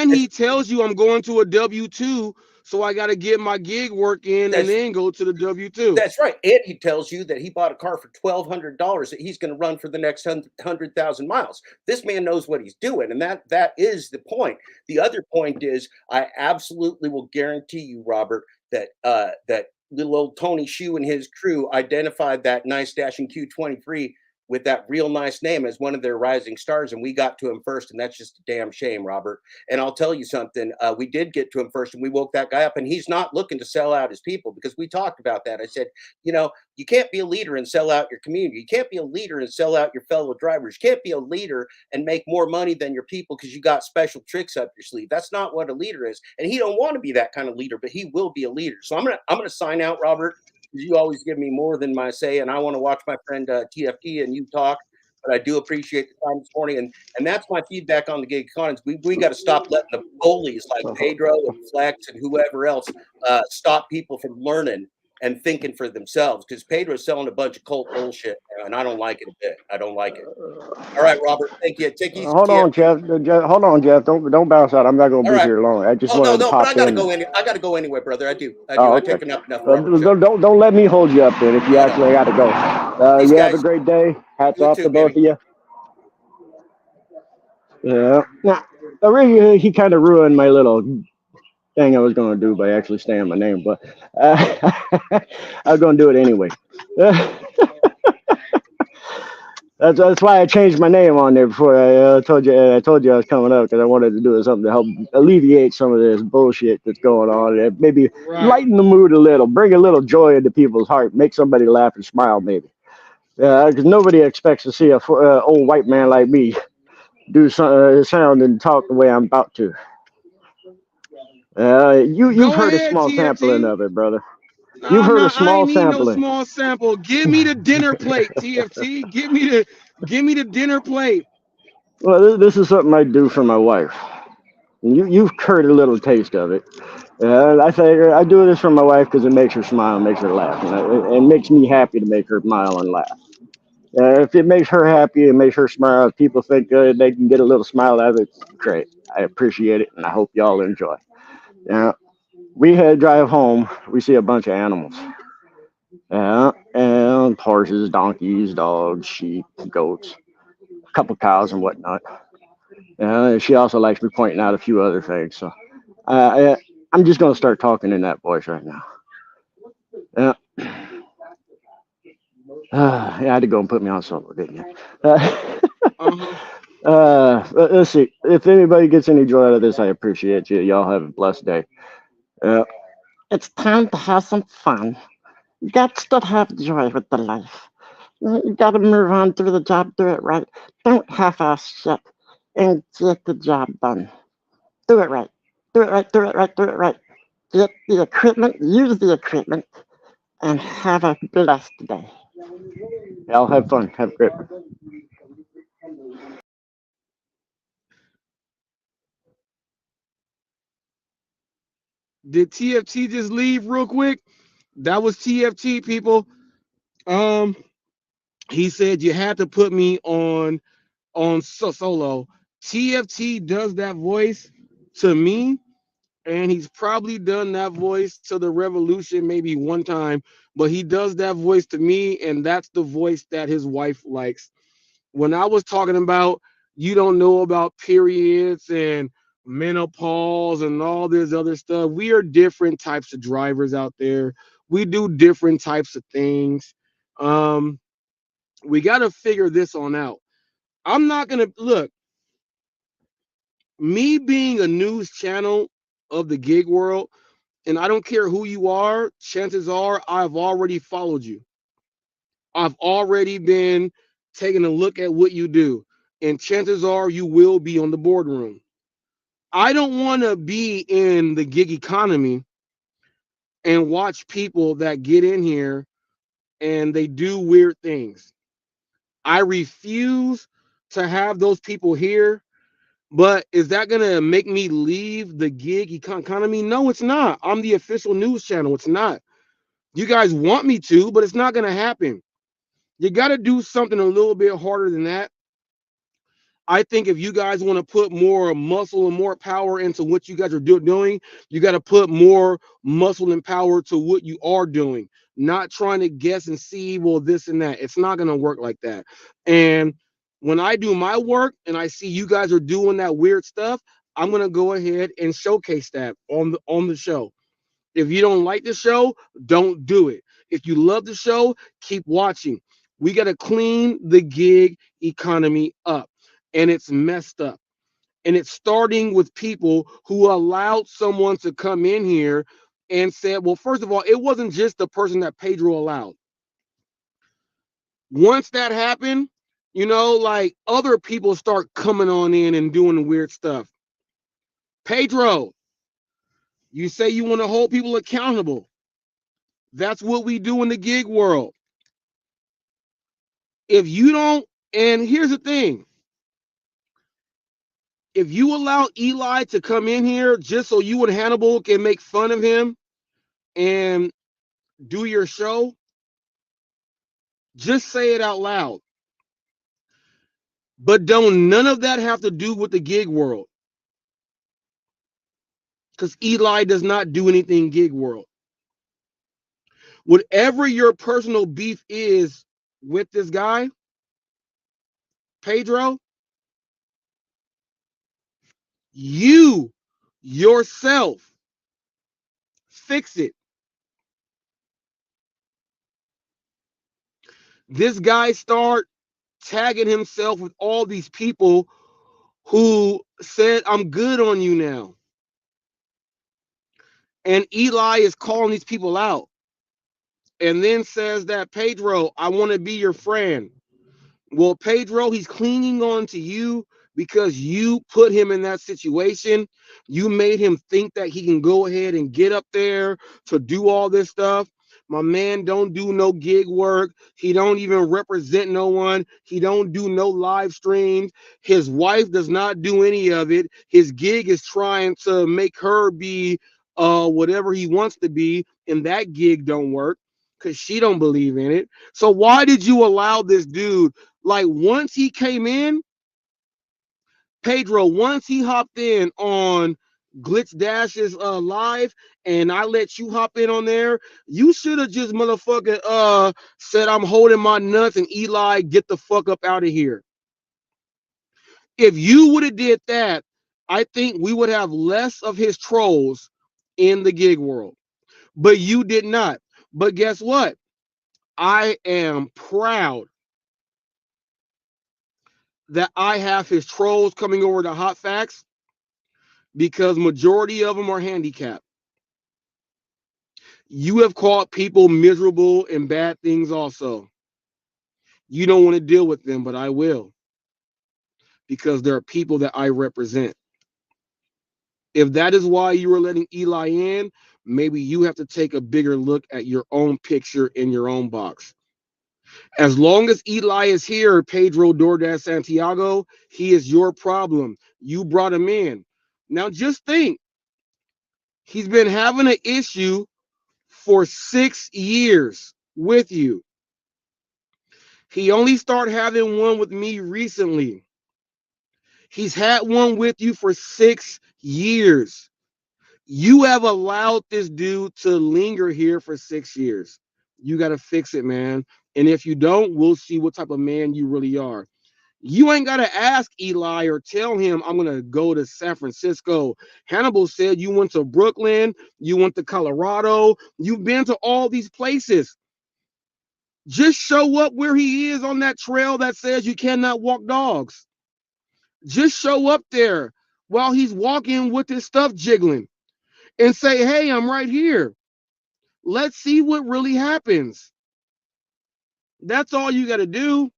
he tells you I'm going to a W-2, so I got to get my gig work in and that's then go to the W-2. That's right. And he tells you that he bought a car for $1,200 that he's going to run for the next 100,000 miles. This man knows what he's doing. And that is the point. The other point is I absolutely will guarantee you, Robert, that that little old Tony Shu and his crew identified that nice Dash and Q23 with that real nice name as one of their rising stars, and we got to him first, and that's just a damn shame, Robert. And I'll tell you something, we did get to him first, and we woke that guy up, and he's not looking to sell out his people because we talked about that. I said, you can't be a leader and sell out your community. You can't be a leader and sell out your fellow drivers. You can't be a leader and make more money than your people because you got special tricks up your sleeve. That's not what a leader is, and he don't want to be that kind of leader, but he will be a leader. So I'm gonna sign out, Robert. You always give me more than my say, and I want to watch my friend TFT and you talk. But I do appreciate the time this morning, and that's my feedback on the gig economy. We got to stop letting the bullies like Pedro and Flex and whoever else stop people from learning and thinking for themselves. Because Pedro's selling a bunch of cult bullshit, and I don't like it a bit. I don't like it. All right, Robert. Thank you. Take easy. Hold on, Jeff. Hold on, Jeff. Don't bounce out. I'm not going to be here long. I just wanted to but pop I gotta in. go in. I gotta go anyway, brother. I do. Oh, okay. I've taken up enough. Robert, don't let me hold you up then if you actually got to go. You have a great day. Hats off to both of you. Yeah. Now, originally, he kind of ruined my little thing I was going to do by actually saying my name, but I was going to do it anyway. That's why I changed my name on there before I told you I was coming up because I wanted to do something to help alleviate some of this bullshit that's going on and maybe lighten the mood a little, bring a little joy into people's heart, make somebody laugh and smile maybe. Because nobody expects to see a old white man like me do sound and talk the way I'm about to. You've heard a small sampling of it, brother. You've heard a small sampling. No small sample. Give me the dinner plate, TFT. Give me the dinner plate. Well, this is something I do for my wife. You've heard a little taste of it. I say I do this for my wife because it makes her smile, makes her laugh, and it makes me happy to make her smile and laugh. If it makes her happy and makes her smile, if people think they can get a little smile out of it, great. I appreciate it, and I hope y'all enjoy. We had drive home. We see a bunch of animals. And horses, donkeys, dogs, sheep, goats, a couple cows and whatnot. She also likes me pointing out a few other things. So I'm just going to start talking in that voice right now. I had to go and put me on solo, didn't you? Let's see. If anybody gets any joy out of this, I appreciate you. Y'all have a blessed day. It's time to have some fun. You got to have joy with the life. You got to move on, do the job, do it right. Don't half-ass shit and get the job done. Do it right. Do it right, do it right, do it right. Get the equipment, use the equipment, and have a blessed day. Y'all have fun. Have a great one. Did TFT just leave real quick? That was TFT, people. He said you had to put me on solo. TFT does that voice to me, and he's probably done that voice to the Revolution maybe one time, but he does that voice to me, and that's the voice that his wife likes. When I was talking about you don't know about periods and menopause and all this other stuff. We are different types of drivers out there. We do different types of things. Um, we got to figure this on out. I'm not going to look, me being a news channel of the gig world, and I don't care who you are, chances are I've already followed you. I've already been taking a look at what you do, and chances are you will be on the boardroom. I don't want to be in the gig economy and watch people that get in here and they do weird things. I refuse to have those people here. But is that going to make me leave the gig economy? No, it's not. I'm the official news channel. It's not. You guys want me to, but it's not going to happen. You got to do something a little bit harder than that. I think if you guys want to put more muscle and more power into what you guys are doing, you got to put more muscle and power to what you are doing, not trying to guess and see, well, this and that. It's not going to work like that. And when I do my work and I see you guys are doing that weird stuff, I'm going to go ahead and showcase that on the show. If you don't like the show, don't do it. If you love the show, keep watching. We got to clean the gig economy up, and it's messed up. And it's starting with people who allowed someone to come in here and said, well, first of all, it wasn't just the person that Pedro allowed. Once that happened, like other people start coming on in and doing weird stuff. Pedro, you say you want to hold people accountable. That's what we do in the gig world. If you don't, and here's the thing, if you allow Eli to come in here just so you and Hannibal can make fun of him and do your show, just say it out loud. But don't none of that have to do with the gig world. Because Eli does not do anything gig world. Whatever your personal beef is with this guy, Pedro, you yourself fix it. This guy start tagging himself with all these people who said, I'm good on you now. And Eli is calling these people out and then says that, Pedro, I want to be your friend. Well, Pedro, he's clinging on to you because you put him in that situation. You made him think that he can go ahead and get up there to do all this stuff. My man don't do no gig work. He don't even represent no one. He don't do no live streams. His wife does not do any of it. His gig is trying to make her be whatever he wants to be, and that gig don't work because she don't believe in it. So why did you allow this dude? Like once he came in, Pedro, once he hopped in on Glitch Dash's live, and I let you hop in on there, you should have just motherfucking said I'm holding my nuts and Eli get the fuck up out of here. If you would have did that, I think we would have less of his trolls in the gig world. But you did not. But guess what? I am proud that I have his trolls coming over to Hot Facts because majority of them are handicapped. You have called people miserable and bad things also. You don't want to deal with them, but I will because there are people that I represent. If that is why you were letting Eli in, maybe you have to take a bigger look at your own picture in your own box. As long as Eli is here, Pedro DoorDash Santiago, he is your problem. You brought him in. Now just think, he's been having an issue for 6 years with you. He only started having one with me recently. He's had one with you for 6 years. You have allowed this dude to linger here for 6 years. You got to fix it, man. And if you don't, we'll see what type of man you really are. You ain't got to ask Eli or tell him I'm going to go to San Francisco. Hannibal said you went to Brooklyn, you went to Colorado, you've been to all these places. Just show up where he is on that trail that says you cannot walk dogs. Just show up there while he's walking with his stuff jiggling and say, hey, I'm right here. Let's see what really happens. That's all you got to do.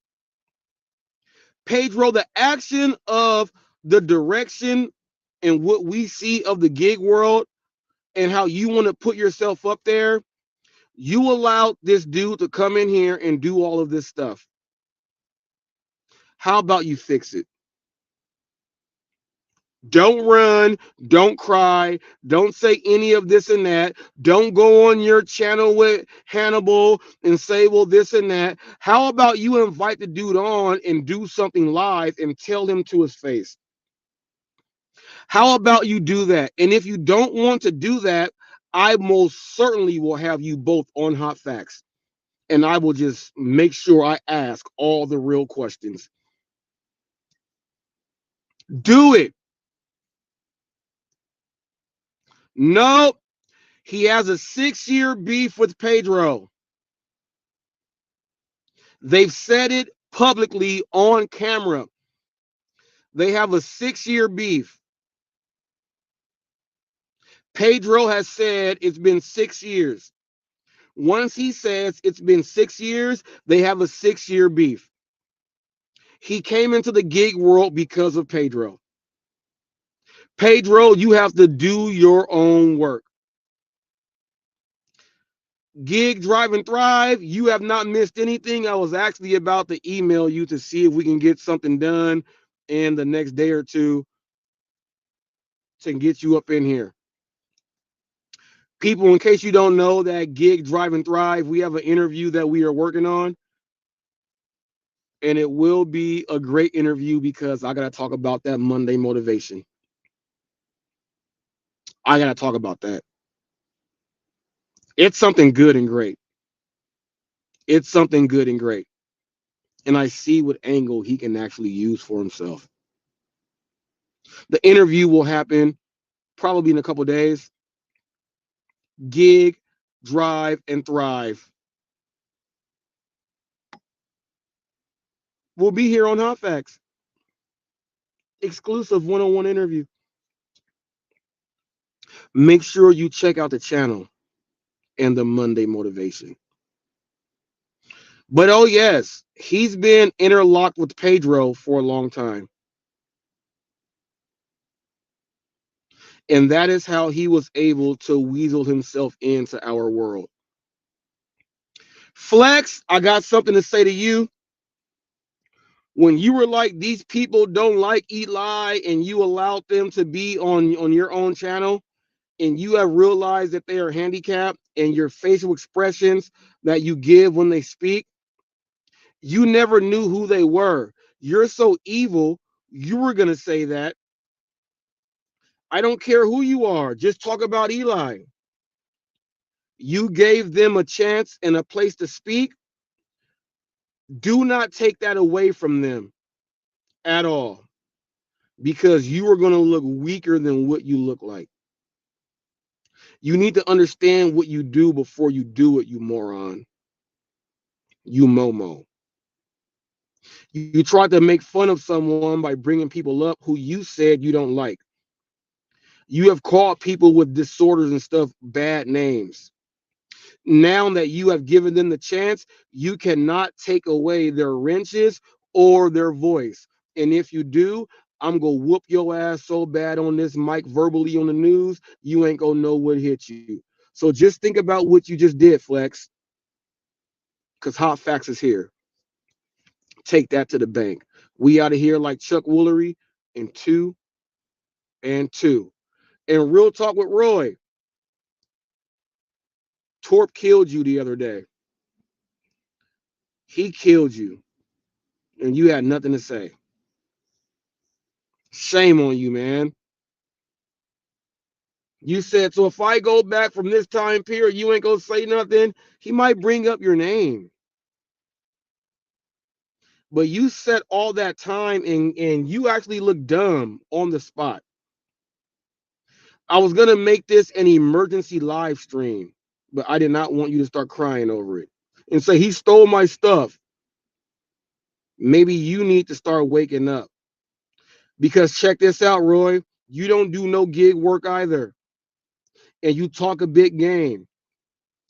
Pedro, the action of the direction and what we see of the gig world and how you want to put yourself up there, you allowed this dude to come in here and do all of this stuff. How about you fix it? Don't run, don't cry, don't say any of this and that. Don't go on your channel with Hannibal and say, well, this and that. How about you invite the dude on and do something live and tell him to his face? How about you do that? And if you don't want to do that, I most certainly will have you both on Hot Facts. And I will just make sure I ask all the real questions. Do it. Nope. He has a 6-year beef with Pedro. They've said it publicly on camera. They have a 6-year beef. Pedro has said it's been 6 years. Once he says it's been 6 years, they have a 6-year beef. He came into the gig world because of Pedro. Pedro, you have to do your own work. Gig, Drive, and Thrive, you have not missed anything. I was actually about to email you to see if we can get something done in the next day or two to get you up in here. People, in case you don't know, that Gig, Drive, and Thrive, we have an interview that we are working on. And it will be a great interview because I got to talk about that Monday motivation. I got to talk about that. It's something good and great. It's something good and great. And I see what angle he can actually use for himself. The interview will happen probably in a couple days. Gig, Drive, and Thrive. We'll be here on Hot Facts. Exclusive one-on-one interview. Make sure you check out the channel and the Monday motivation. But oh yes, he's been interlocked with Pedro for a long time. And that is how he was able to weasel himself into our world. Flex, I got something to say to you. When you were like, these people don't like Eli, and you allowed them to be on your own channel, and you have realized that they are handicapped, and your facial expressions that you give when they speak, you never knew who they were. You're so evil, you were going to say that. I don't care who you are. Just talk about Eli. You gave them a chance and a place to speak. Do not take that away from them at all, because you are going to look weaker than what you look like. You need to understand what you do before you do it, you moron. You Momo. You tried to make fun of someone by bringing people up who you said you don't like. You have called people with disorders and stuff bad names. Now that you have given them the chance, you cannot take away their wrenches or their voice. And if you do, I'm going to whoop your ass so bad on this mic verbally on the news, you ain't going to know what hit you. So just think about what you just did, Flex, because Hot Facts is here. Take that to the bank. We out of here like Chuck Woolery in 2 and 2. And real talk with Roy. Torp killed you the other day. He killed you. And you had nothing to say. Shame on you, man. You said, so if I go back from this time period, you ain't gonna say nothing. He might bring up your name. But you set all that time and you actually look dumb on the spot. I was gonna make this an emergency live stream, but I did not want you to start crying over it and say he stole my stuff. Maybe you need to start waking up. Because check this out, Roy. You don't do no gig work either. And you talk a big game.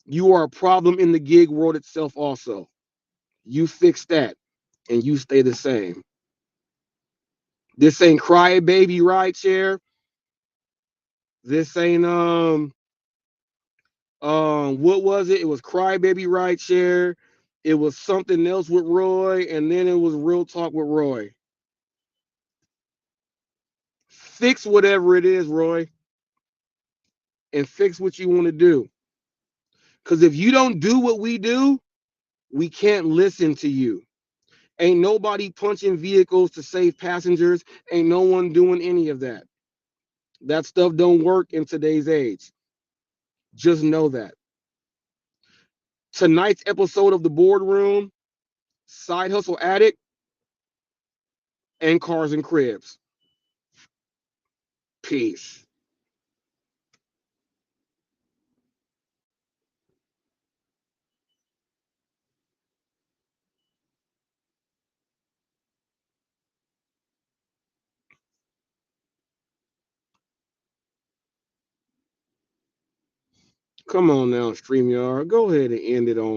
You are a problem in the gig world itself also. You fix that and you stay the same. This ain't cry baby ride share. This ain't what was it? It was crybaby ride share. It was something else with Roy, and then it was real talk with Roy. Fix whatever it is, Roy, and fix what you want to do. Because if you don't do what we do, we can't listen to you. Ain't nobody punching vehicles to save passengers. Ain't no one doing any of that. That stuff don't work in today's age. Just know that. Tonight's episode of the boardroom, Side Hustle Addict, and Cars and Cribs. Peace. Come on now, StreamYard. Go ahead and end it on